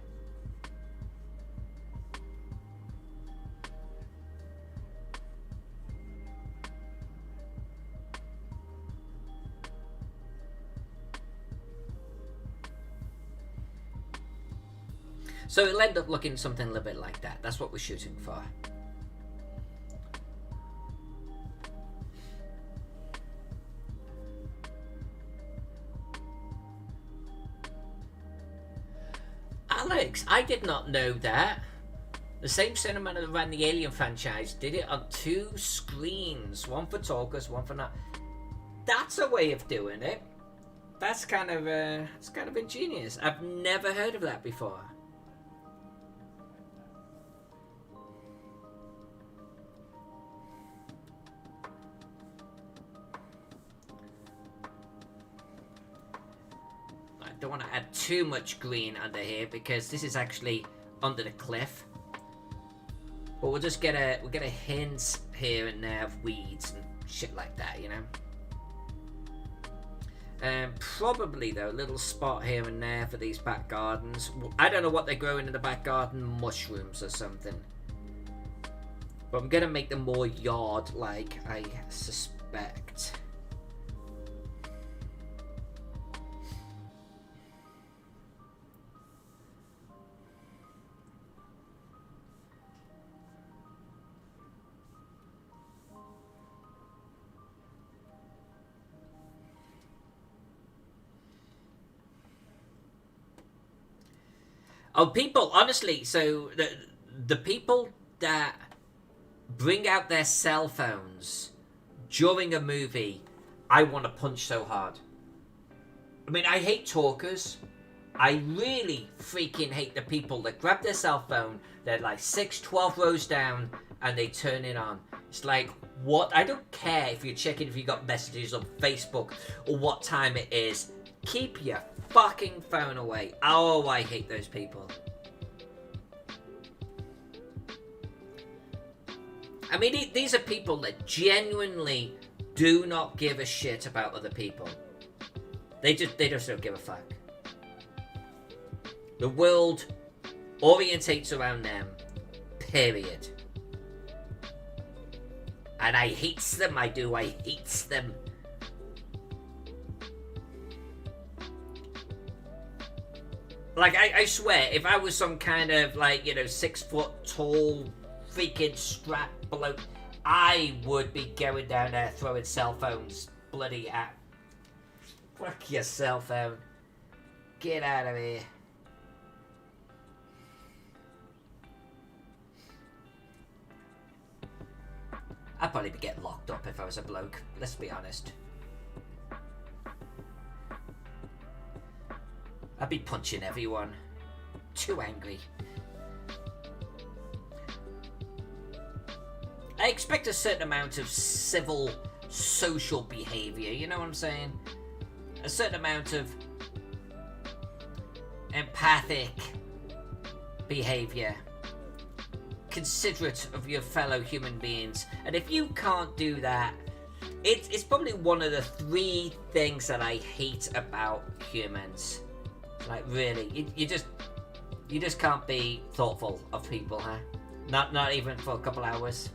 So it'll end up looking something a little bit like that. That's what we're shooting for. Alex, I did not know that. The same cinema that ran the Alien franchise did it on 2 screens. One for talkers, one for not. That's a way of doing it. That's kind of ingenious. I've never heard of that before. I don't want to add too much green under here because this is actually under the cliff. But we'll just get a hint here and there of weeds and shit like that, you know. Probably though, a little spot here and there for these back gardens. I don't know what they're growing in the back garden, mushrooms or something. But I'm gonna make them more yard-like, I suspect. Oh, people, honestly, so the people that bring out their cell phones during a movie, I want to punch so hard. I mean, I hate talkers. I really freaking hate the people that grab their cell phone, they're like 12 rows down, and they turn it on. It's like, what? I don't care if you're checking if you got messages on Facebook or what time it is. Keep your fucking phone away. Oh, I hate those people. I mean, these are people that genuinely do not give a shit about other people. They just don't give a fuck. The world orientates around them. Period. And I hates them, I do. I hates them. Like, I swear, if I was some kind of, like, 6 foot tall, freaking strap bloke, I would be going down there throwing cell phones bloody at. Fuck your cell phone. Get out of here. I'd probably be getting locked up if I was a bloke, let's be honest. I'd be punching everyone. Too angry. I expect a certain amount of civil, social behaviour, you know what I'm saying? A certain amount of empathic behaviour. Considerate of your fellow human beings. And if you can't do that, it's probably one of the 3 things that I hate about humans. Like, really, you just can't be thoughtful of people, huh? Not even for a couple hours.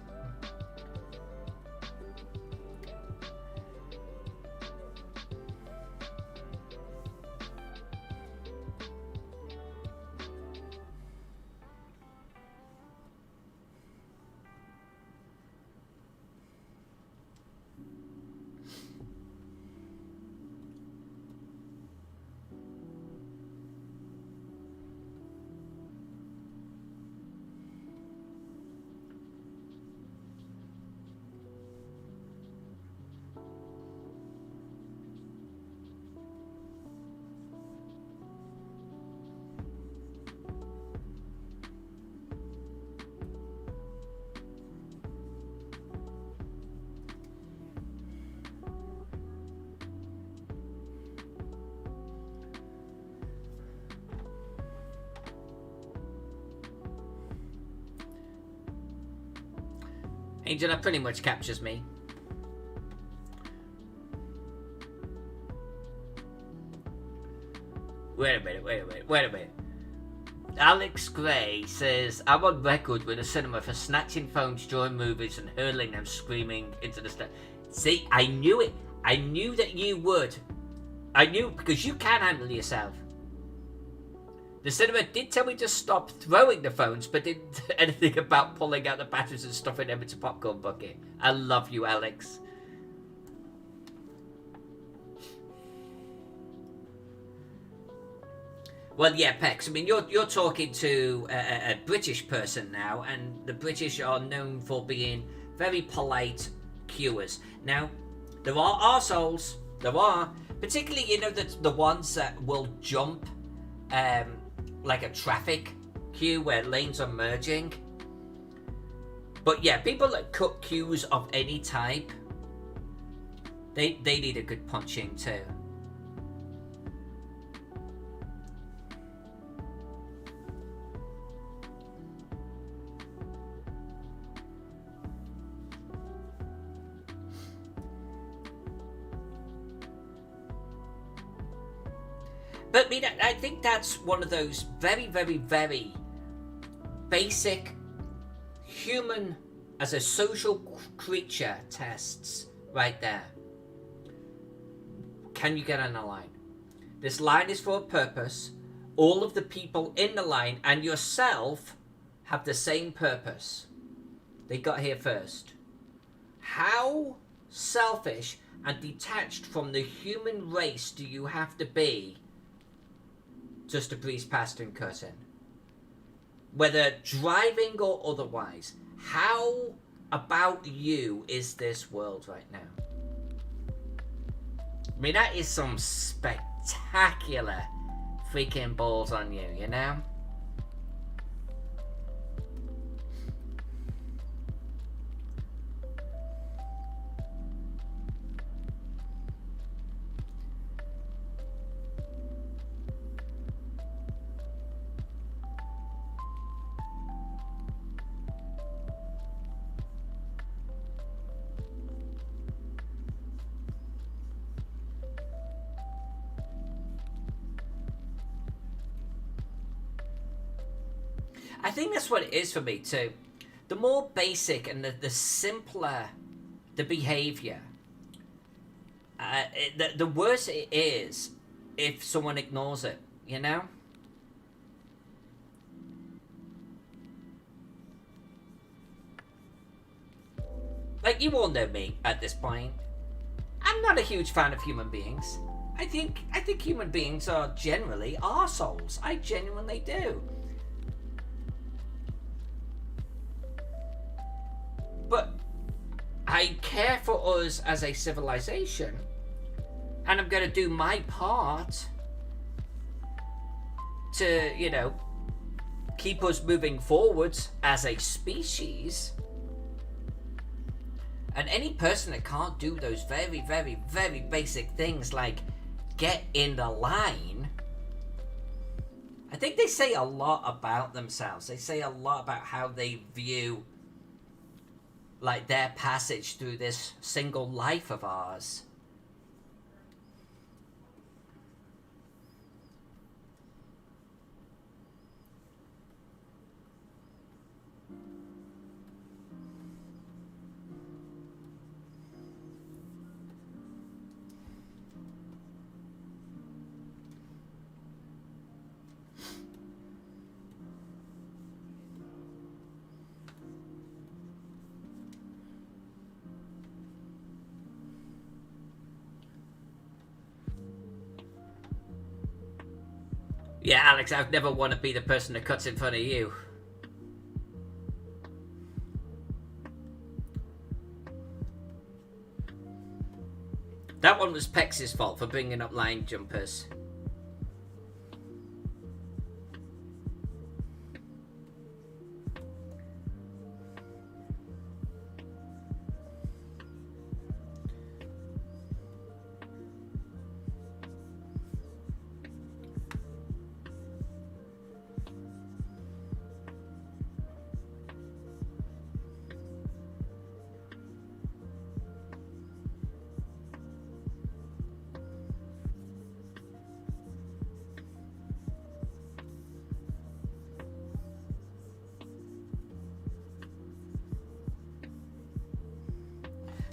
Angel, that pretty much captures me. Wait a minute. Alex Gray says, I'm on record with the cinema for snatching phones during movies and hurling them screaming into the sky. See, I knew it. I knew that you would. I knew, because you can handle yourself. The cinema did tell me to stop throwing the phones, but didn't do anything about pulling out the batteries and stuffing them into a popcorn bucket. I love you, Alex. Well, yeah, Pex. I mean, you're talking to a British person now, and the British are known for being very polite queuers. Now, there are arseholes. There are, particularly, you know, the ones that will jump, like a traffic queue where lanes are merging. But yeah, people that cut queues of any type, they need a good punching too. But I mean, I think that's one of those very, very, very basic human as a social creature tests right there. Can you get on a line? This line is for a purpose. All of the people in the line and yourself have the same purpose. They got here first. How selfish and detached from the human race do you have to be just to breeze past and cut in? Whether driving or otherwise, how about you is this world right now? I mean, that is some spectacular freaking balls on you, you know? I think that's what it is for me too. The more basic and the simpler the behavior, the worse it is if someone ignores it, you know? Like, you all know me at this point. I'm not a huge fan of human beings. I think human beings are generally arseholes. I genuinely do. But I care for us as a civilization, and I'm going to do my part to, you know, keep us moving forwards as a species. And any person that can't do those very, very, very basic things like get in the line, I think they say a lot about themselves. They say a lot about how they view, like, their passage through this single life of ours. Yeah, Alex, I'd never want to be the person that cuts in front of you. That one was Pex's fault for bringing up line jumpers.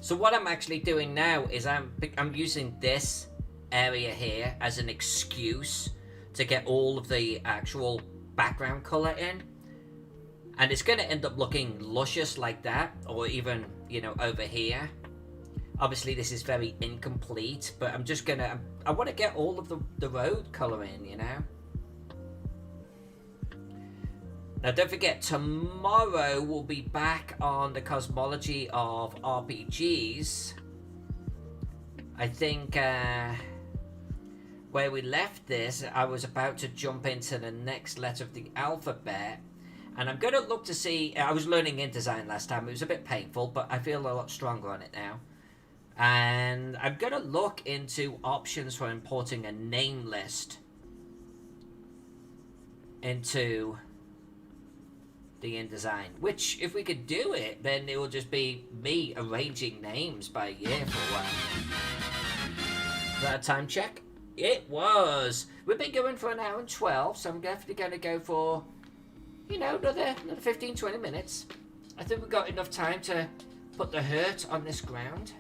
So what I'm actually doing now is I'm using this area here as an excuse to get all of the actual background color in, and it's going to end up looking luscious like that, or even, you know, over here. Obviously this is very incomplete, but I'm just gonna, I want to get all of the road color in, you know. Now, don't forget, tomorrow we'll be back on the cosmology of RPGs. I think where we left this, I was about to jump into the next letter of the alphabet. And I'm going to look to see... I was learning InDesign last time. It was a bit painful, but I feel a lot stronger on it now. And I'm going to look into options for importing a name list into the InDesign, which if we could do it, then it will just be me arranging names by year for a while. Is that a time check? It was. We've been going for an hour and 12, so I'm definitely going to go for, you know, another 15, 20 minutes. I think we've got enough time to put the hurt on this ground.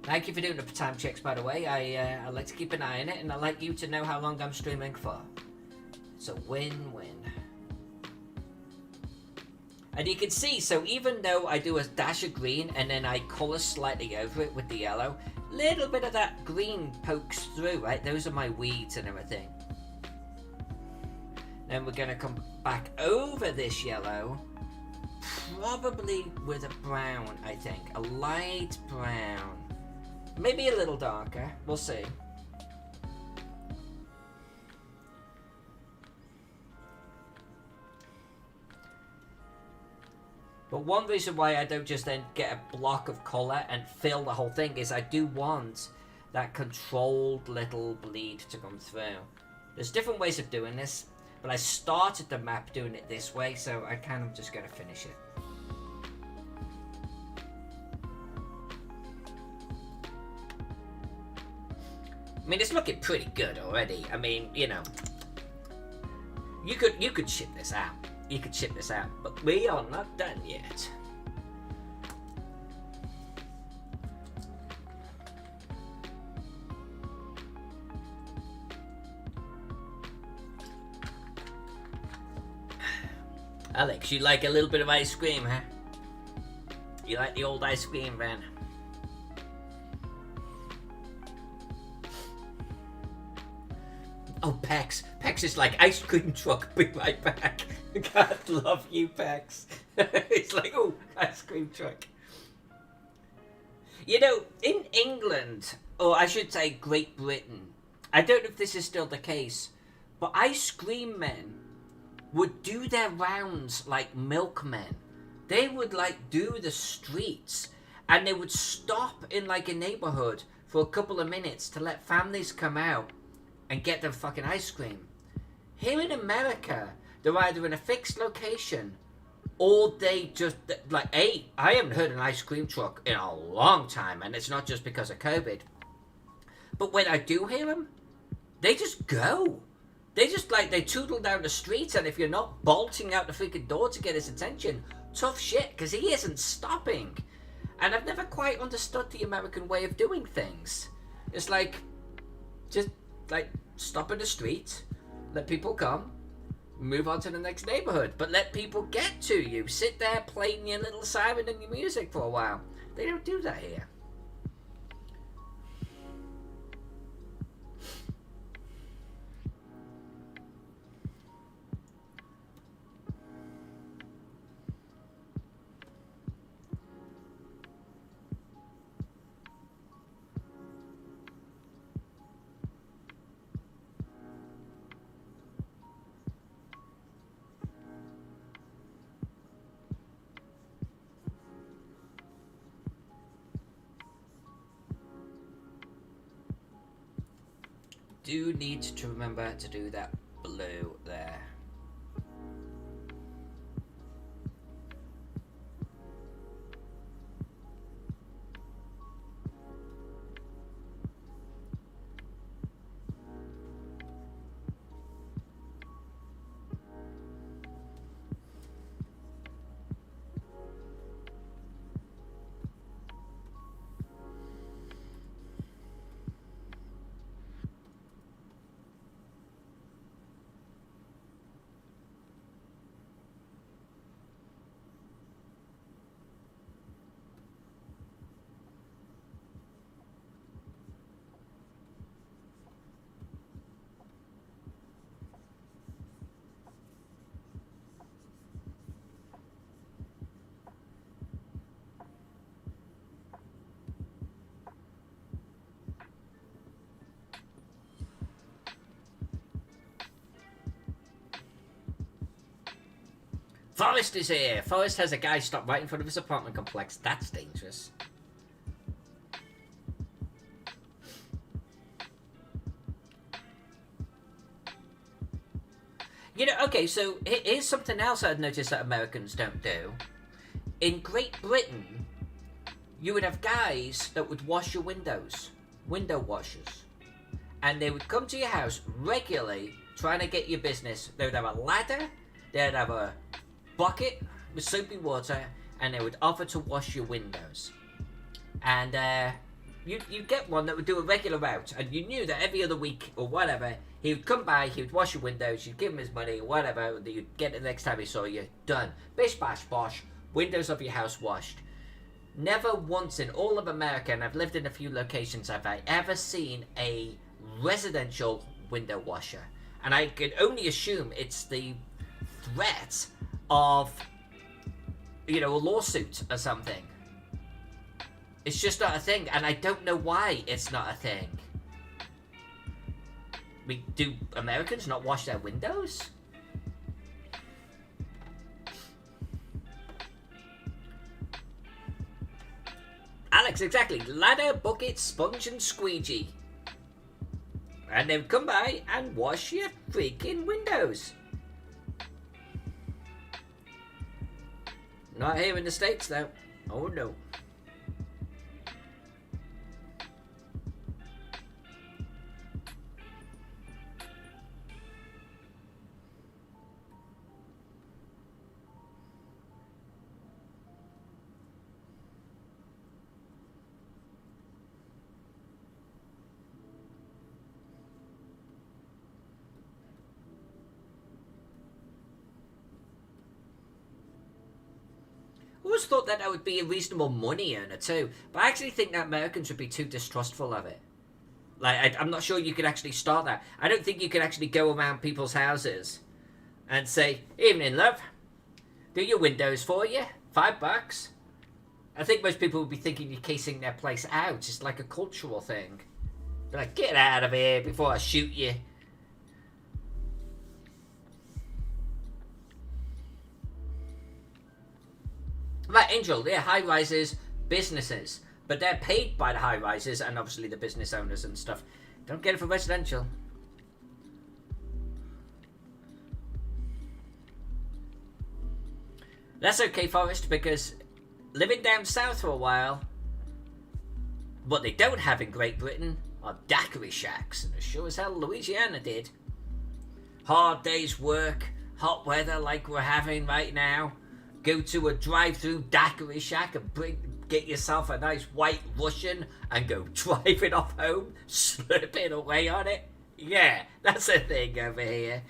Thank you for doing the time checks, by the way. I like to keep an eye on it, and I like you to know how long I'm streaming for. It's a win-win. And you can see, so even though I do a dash of green and then I colour slightly over it with the yellow, little bit of that green pokes through, right? Those are my weeds and everything. Then we're going to come back over this yellow, probably with a brown, I think. A light brown. Maybe a little darker. We'll see. But one reason why I don't just then get a block of colour and fill the whole thing is I do want that controlled little bleed to come through. There's different ways of doing this, but I started the map doing it this way, so I kind of just got to finish it. I mean, it's looking pretty good already. I mean, you know, you could ship this out. You could ship this out, but we are not done yet. Alex, you like a little bit of ice cream, huh? You like the old ice cream, man? Oh, Pex. Pex is like, ice cream truck, be right back. God love you, Pex. It's like, oh, ice cream truck. You know, in England, or I should say Great Britain, I don't know if this is still the case, but ice cream men would do their rounds like milkmen. They would like do the streets, and they would stop in like a neighborhood for a couple of minutes to let families come out and get their fucking ice cream. Here in America, they're either in a fixed location or they just, like, I haven't heard an ice cream truck in a long time, and it's not just because of COVID. But when I do hear them, they just go. They just, like, they tootle down the street, and if you're not bolting out the freaking door to get his attention, tough shit, because he isn't stopping. And I've never quite understood the American way of doing things. It's like, just, like, stop in the street, let people come, move on to the next neighborhood, but let people get to you. Sit there playing your little siren and your music for a while. They don't do that here. Do need to remember to do that blue there. Forrest is here. Forrest has a guy stop right in front of his apartment complex. That's dangerous. You know, okay, so here's something else I've noticed that Americans don't do. In Great Britain, you would have guys that would wash your windows. Window washers. And they would come to your house regularly trying to get your business. They would have a ladder, they'd have a bucket with soapy water, and they would offer to wash your windows. And you'd get one that would do a regular route, and you knew that every other week or whatever, he would come by, he would wash your windows, you'd give him his money or whatever, and you'd get it the next time he saw you. Done. Bish bash bosh. Windows of your house washed. Never once in all of America, and I've lived in a few locations, have I ever seen a residential window washer. And I can only assume it's the threat of, you know, a lawsuit or something. It's just not a thing, and I don't know why it's not a thing. Do Americans not wash their windows? Alex, exactly. Ladder, bucket, sponge, and squeegee. And they would come by and wash your freaking windows. Not here in the States, though. Oh, no. I always thought that would be a reasonable money earner too, but I actually think that Americans would be too distrustful of it. Like, I'm not sure you could actually start that. I don't think you could actually go around people's houses and say, "Evening, love. Do your windows for you. $5." I think most people would be thinking you're casing their place out. It's like a cultural thing. They're like, "Get out of here before I shoot you." Right, Angel, yeah, high rises, businesses. But they're paid by the high rises and obviously the business owners and stuff. Don't get it for residential. That's okay, Forrest, because living down south for a while, what they don't have in Great Britain are daiquiri shacks, and as sure as hell Louisiana did. Hard day's work, hot weather like we're having right now. Go to a drive-through daiquiri shack and get yourself a nice white Russian and go driving off home, slurping away on it. Yeah, that's a thing over here.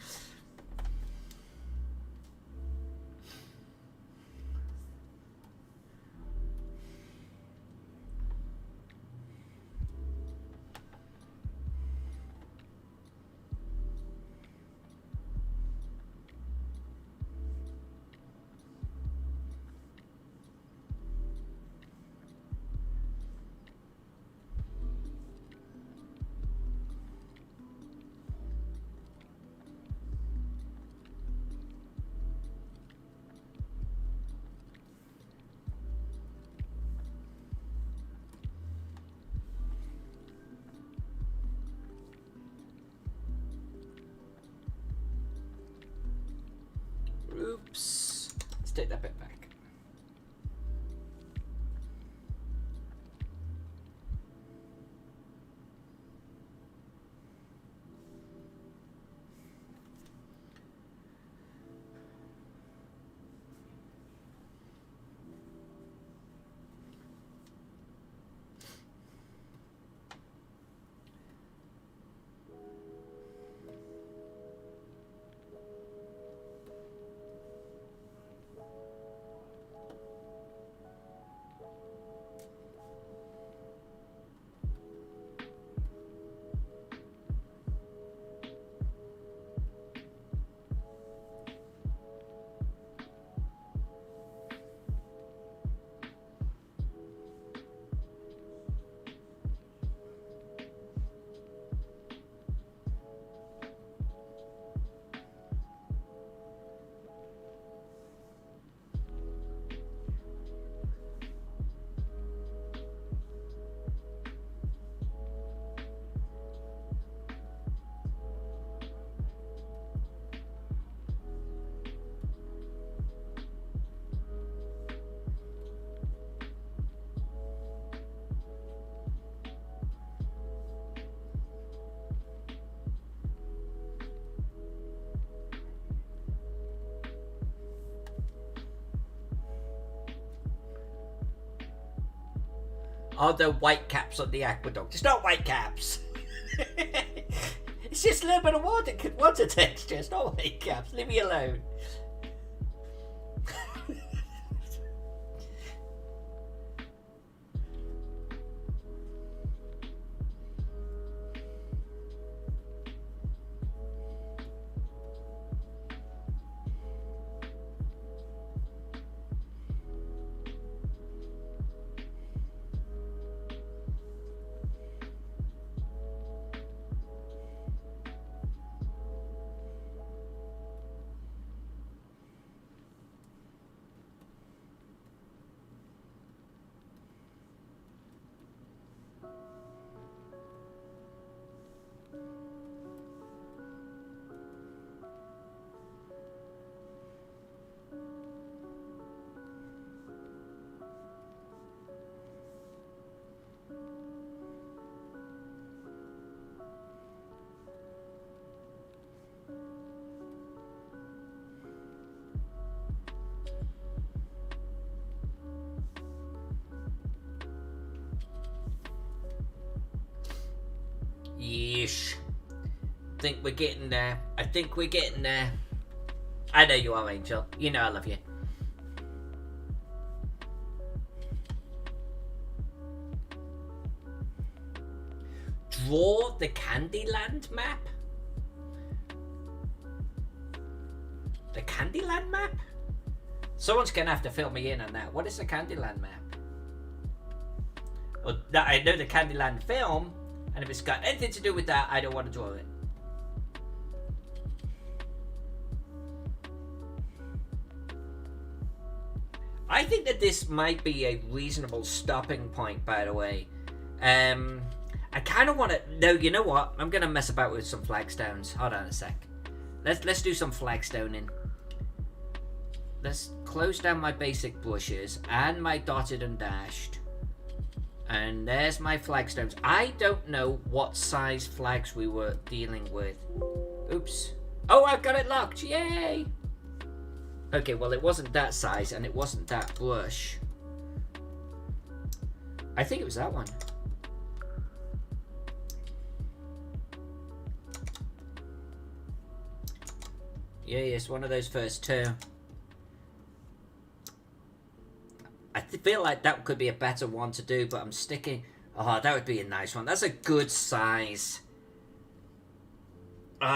Oops. Let's take that bit back. Are there white caps on the aqueduct? It's not white caps. It's just a little bit of water texture. It's not white caps. Leave me alone. Yeesh. Think we're getting there. I think we're getting there. I know you are, Angel. You know I love you. Draw the Candyland map? The Candyland map? Someone's gonna have to fill me in on that. What is the Candyland map? Well, I know the Candyland film, and if it's got anything to do with that, I don't want to draw it. I think that this might be a reasonable stopping point, by the way. I kind of want to... No, you know what? I'm going to mess about with some flagstones. Hold on a sec. Let's do some flagstoning. Let's close down my basic brushes and my dotted and dashed. And there's my flagstones. I don't know what size flags we were dealing with. Oops. Oh, I've got it locked. Yay! Okay, well, it wasn't that size and it wasn't that brush. I think it was that one. Yeah, it's one of those first two. I feel like that could be a better one to do, but I'm sticking... Oh, that would be a nice one. That's a good size.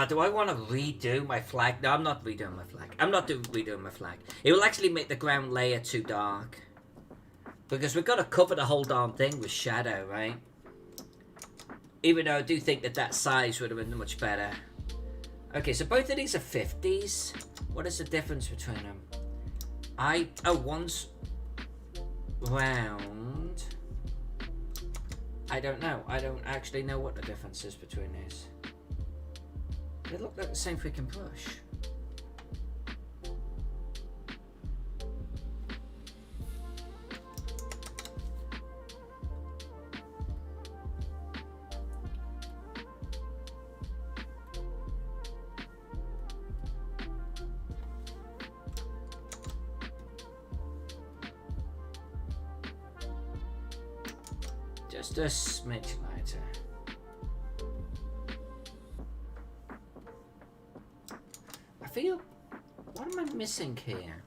Do I want to redo my flag? No, I'm not redoing my flag. I'm not redoing my flag. It will actually make the ground layer too dark. Because we've got to cover the whole darn thing with shadow, right? Even though I do think that that size would have been much better. Okay, so both of these are 50s. What is the difference between them? Oh, one's round. I don't know. I don't actually know what the difference is between these. They look like the same freaking brush. Just a smidge lighter. I feel... What am I missing here?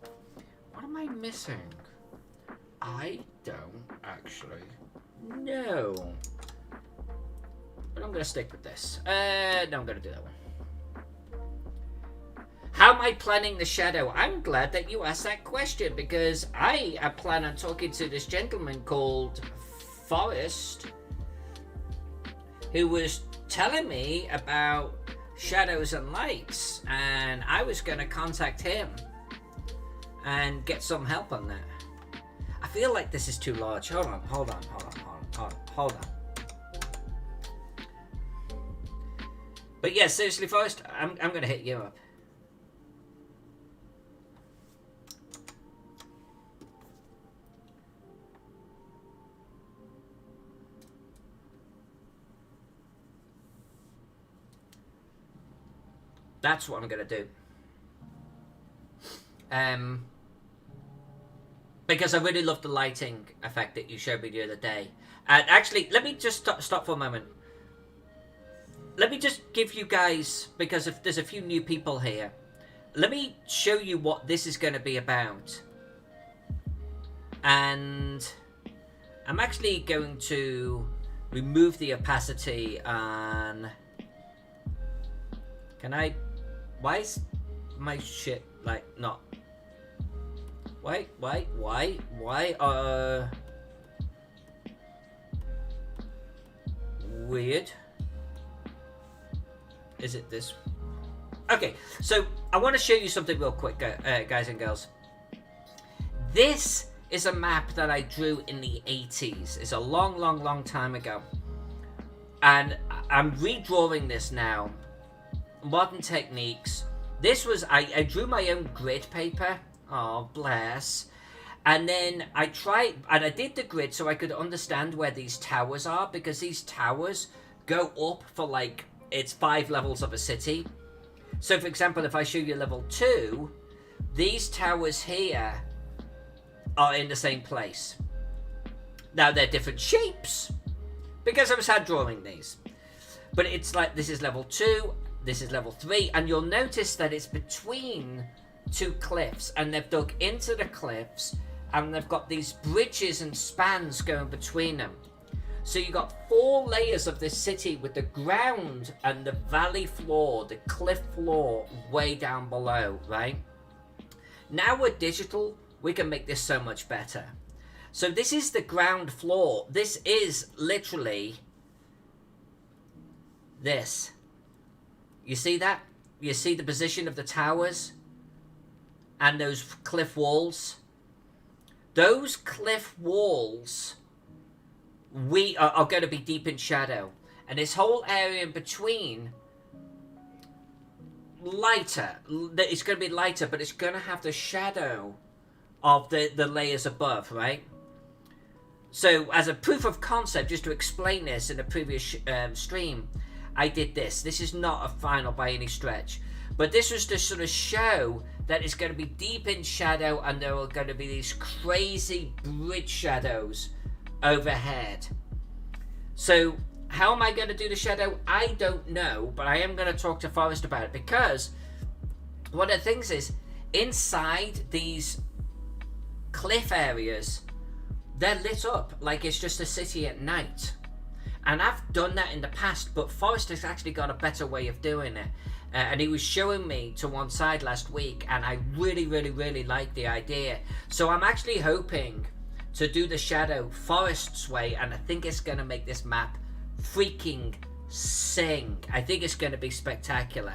What am I missing? I don't actually know. But I'm going to stick with this. No, I'm going to do that one. How am I planning the shadow? I'm glad that you asked that question, because I plan on talking to this gentleman called Forrest, who was telling me about shadows and lights, and I was going to contact him and get some help on that. I feel like this is too large. Hold on. But yeah, seriously, Forrest, I'm going to hit you up. That's what I'm going to do. Because I really love the lighting effect that you showed me the other day. And actually, let me just stop for a moment. Let me just give you guys, because if there's a few new people here, let me show you what this is going to be about. And I'm actually going to remove the opacity on... Can I... Why is my shit, like, not... Why? Weird. Is it this? Okay, so I want to show you something real quick, guys and girls. This is a map that I drew in the 80s. It's a long time ago. And I'm redrawing this now. Modern techniques. This was, I drew my own grid paper. Oh, bless. And then I tried, and I did the grid so I could understand where these towers are, because these towers go up for like, it's 5 levels of a city. So for example, if I show you level 2, these towers here are in the same place. Now they're different shapes, because I was hand drawing these. But it's like, this is level 2, this is level 3, and you'll notice that it's between 2 cliffs, and they've dug into the cliffs, and they've got these bridges and spans going between them. So you've got 4 layers of this city with the ground and the valley floor, the cliff floor way down below, right? Now we're digital, we can make this so much better. So this is the ground floor. This is literally this. You see that? You see the position of the towers and those cliff walls? Those cliff walls are going to be deep in shadow. And this whole area in between, lighter. It's going to be lighter, but it's going to have the shadow of the layers above, right? So as a proof of concept, just to explain this in a previous stream, I did this. This is not a final by any stretch. But this was to sort of show that it's going to be deep in shadow, and there are going to be these crazy bridge shadows overhead. So how am I going to do the shadow? I don't know, but I am going to talk to Forrest about it, because one of the things is, inside these cliff areas, they're lit up like it's just a city at night. And I've done that in the past, but Forrest has actually got a better way of doing it. And he was showing me to one side last week, and I really like the idea. So I'm actually hoping to do the shadow Forrest's way, and I think it's going to make this map freaking sing. I think it's going to be spectacular.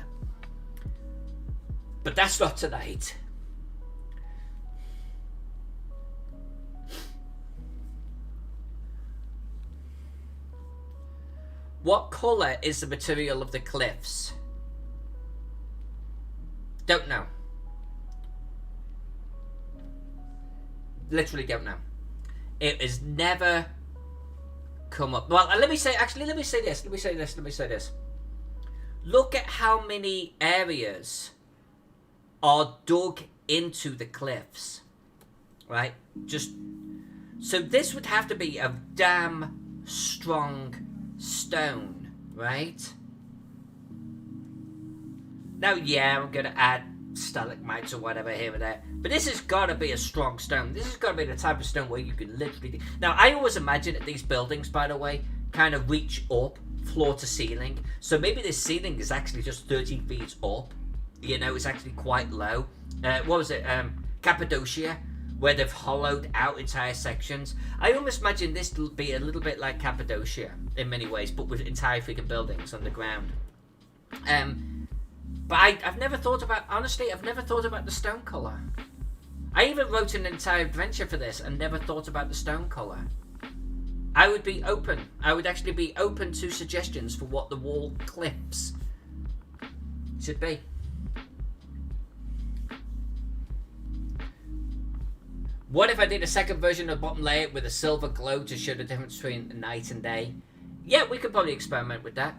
But that's not tonight. What colour is the material of the cliffs? Don't know. Literally don't know. It has never come up. Well, let me say this. Look at how many areas are dug into the cliffs. Right? Just so this would have to be a damn strong stone, right? Now, yeah, I'm going to add stalagmites or whatever here and there, but this has got to be a strong stone. This has got to be the type of stone where you can literally... Now, I always imagine that these buildings, by the way, kind of reach up floor to ceiling. So maybe this ceiling is actually just 30 feet up. You know, it's actually quite low. What was it? Cappadocia, where they've hollowed out entire sections. I almost imagine this to be a little bit like Cappadocia in many ways, but with entire freaking buildings underground. But I've never thought about, honestly, I've never thought about the stone colour. I even wrote an entire adventure for this and never thought about the stone colour. I would be open. I would actually be open to suggestions for what the wall cliffs should be. What if I did a second version of the bottom layer with a silver glow to show the difference between night and day? Yeah, we could probably experiment with that.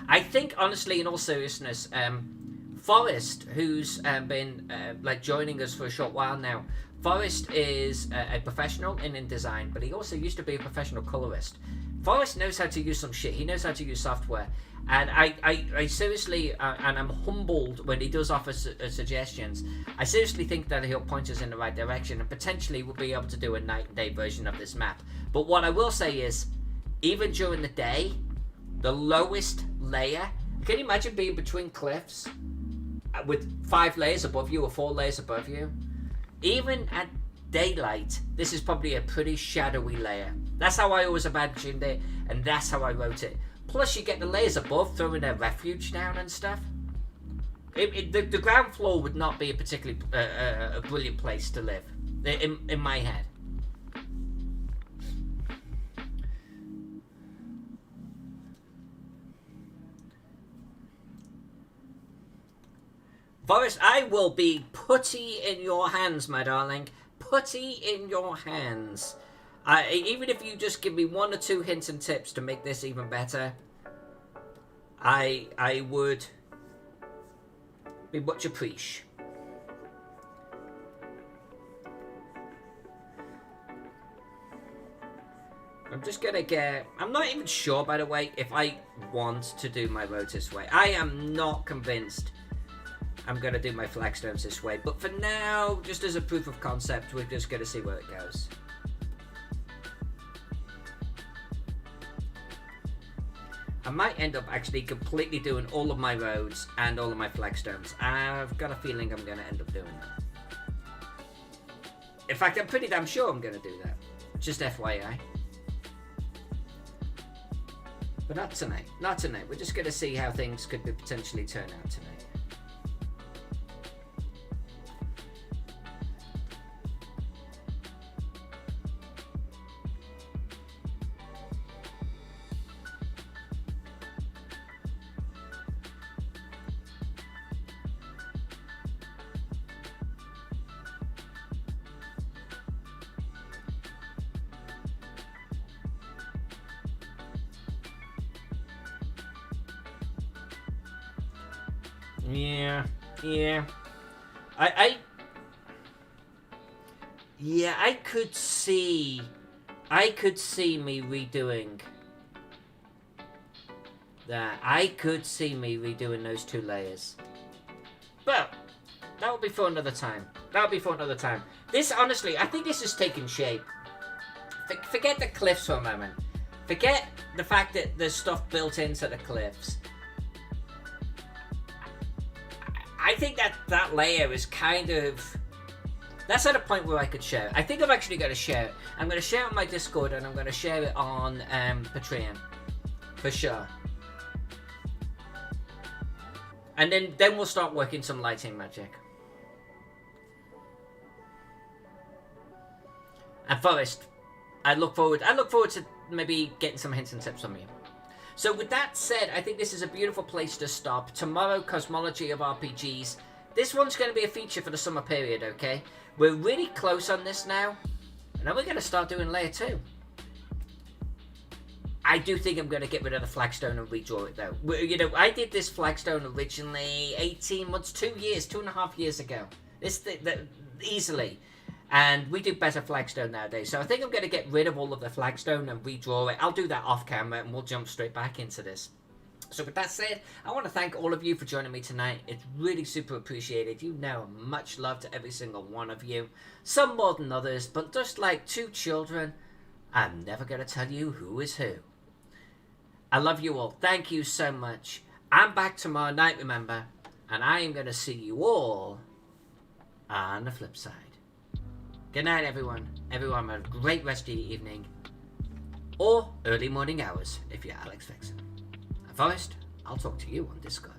I think, honestly, in all seriousness, Forrest, who's been like joining us for a short while now, Forrest is a professional in design, but he also used to be a professional colorist. Forrest knows how to use some shit. He knows how to use software. And I seriously, and I'm humbled when he does offer suggestions. I seriously think that he'll point us in the right direction, and potentially we'll be able to do a night and day version of this map. But what I will say is, even during the day, the lowest layer, can you imagine being between cliffs with 5 layers above you or 4 layers above you? Even at daylight, this is probably a pretty shadowy layer. That's how I always imagined it, and that's how I wrote it. Plus, you get the layers above throwing their refuge down and stuff. The ground floor would not be a particularly a brilliant place to live, in my head. Forrest, I will be putty in your hands, my darling. Putty in your hands. Even if you just give me 1 or 2 hints and tips to make this even better, I would be much appreciated. I'm just gonna get... I'm not even sure, by the way, if I want to do my road this way. I am not convinced I'm gonna do my flagstones this way. But for now, just as a proof of concept, we're just gonna see where it goes. I might end up actually completely doing all of my roads and all of my flagstones. I've got a feeling I'm going to end up doing that. In fact, I'm pretty damn sure I'm going to do that. Just FYI. But not tonight. Not tonight. We're just going to see how things could potentially turn out tonight. Yeah. I could see me redoing that. I could see me redoing those 2 layers. But that will be for another time. This, honestly, I think this is taking shape. Forget the cliffs for a moment. Forget the fact that there's stuff built into the cliffs. I think that layer is kind of... That's at a point where I could share it. I think I'm actually going to share it. I'm going to share it on my Discord, and I'm going to share it on Patreon. For sure. And then we'll start working some lighting magic. And Forrest, I look forward to maybe getting some hints and tips from you. So with that said, I think this is a beautiful place to stop. Tomorrow, Cosmology of RPGs. This one's going to be a feature for the summer period, okay? We're really close on this now. And then we're going to start doing layer 2. I do think I'm going to get rid of the flagstone and redraw it, though. You know, I did this flagstone originally 18 months, 2.5 years ago. Easily. And we do better flagstone nowadays. So I think I'm going to get rid of all of the flagstone and redraw it. I'll do that off camera and we'll jump straight back into this. So with that said, I want to thank all of you for joining me tonight. It's really super appreciated. You know, much love to every single one of you. Some more than others, but just like 2 children, I'm never going to tell you who is who. I love you all. Thank you so much. I'm back tomorrow night, remember. And I am going to see you all on the flip side. Good night, everyone. Everyone have a great rest of your evening. Or early morning hours, if you're Alex Vixen. And Forrest, I'll talk to you on Discord.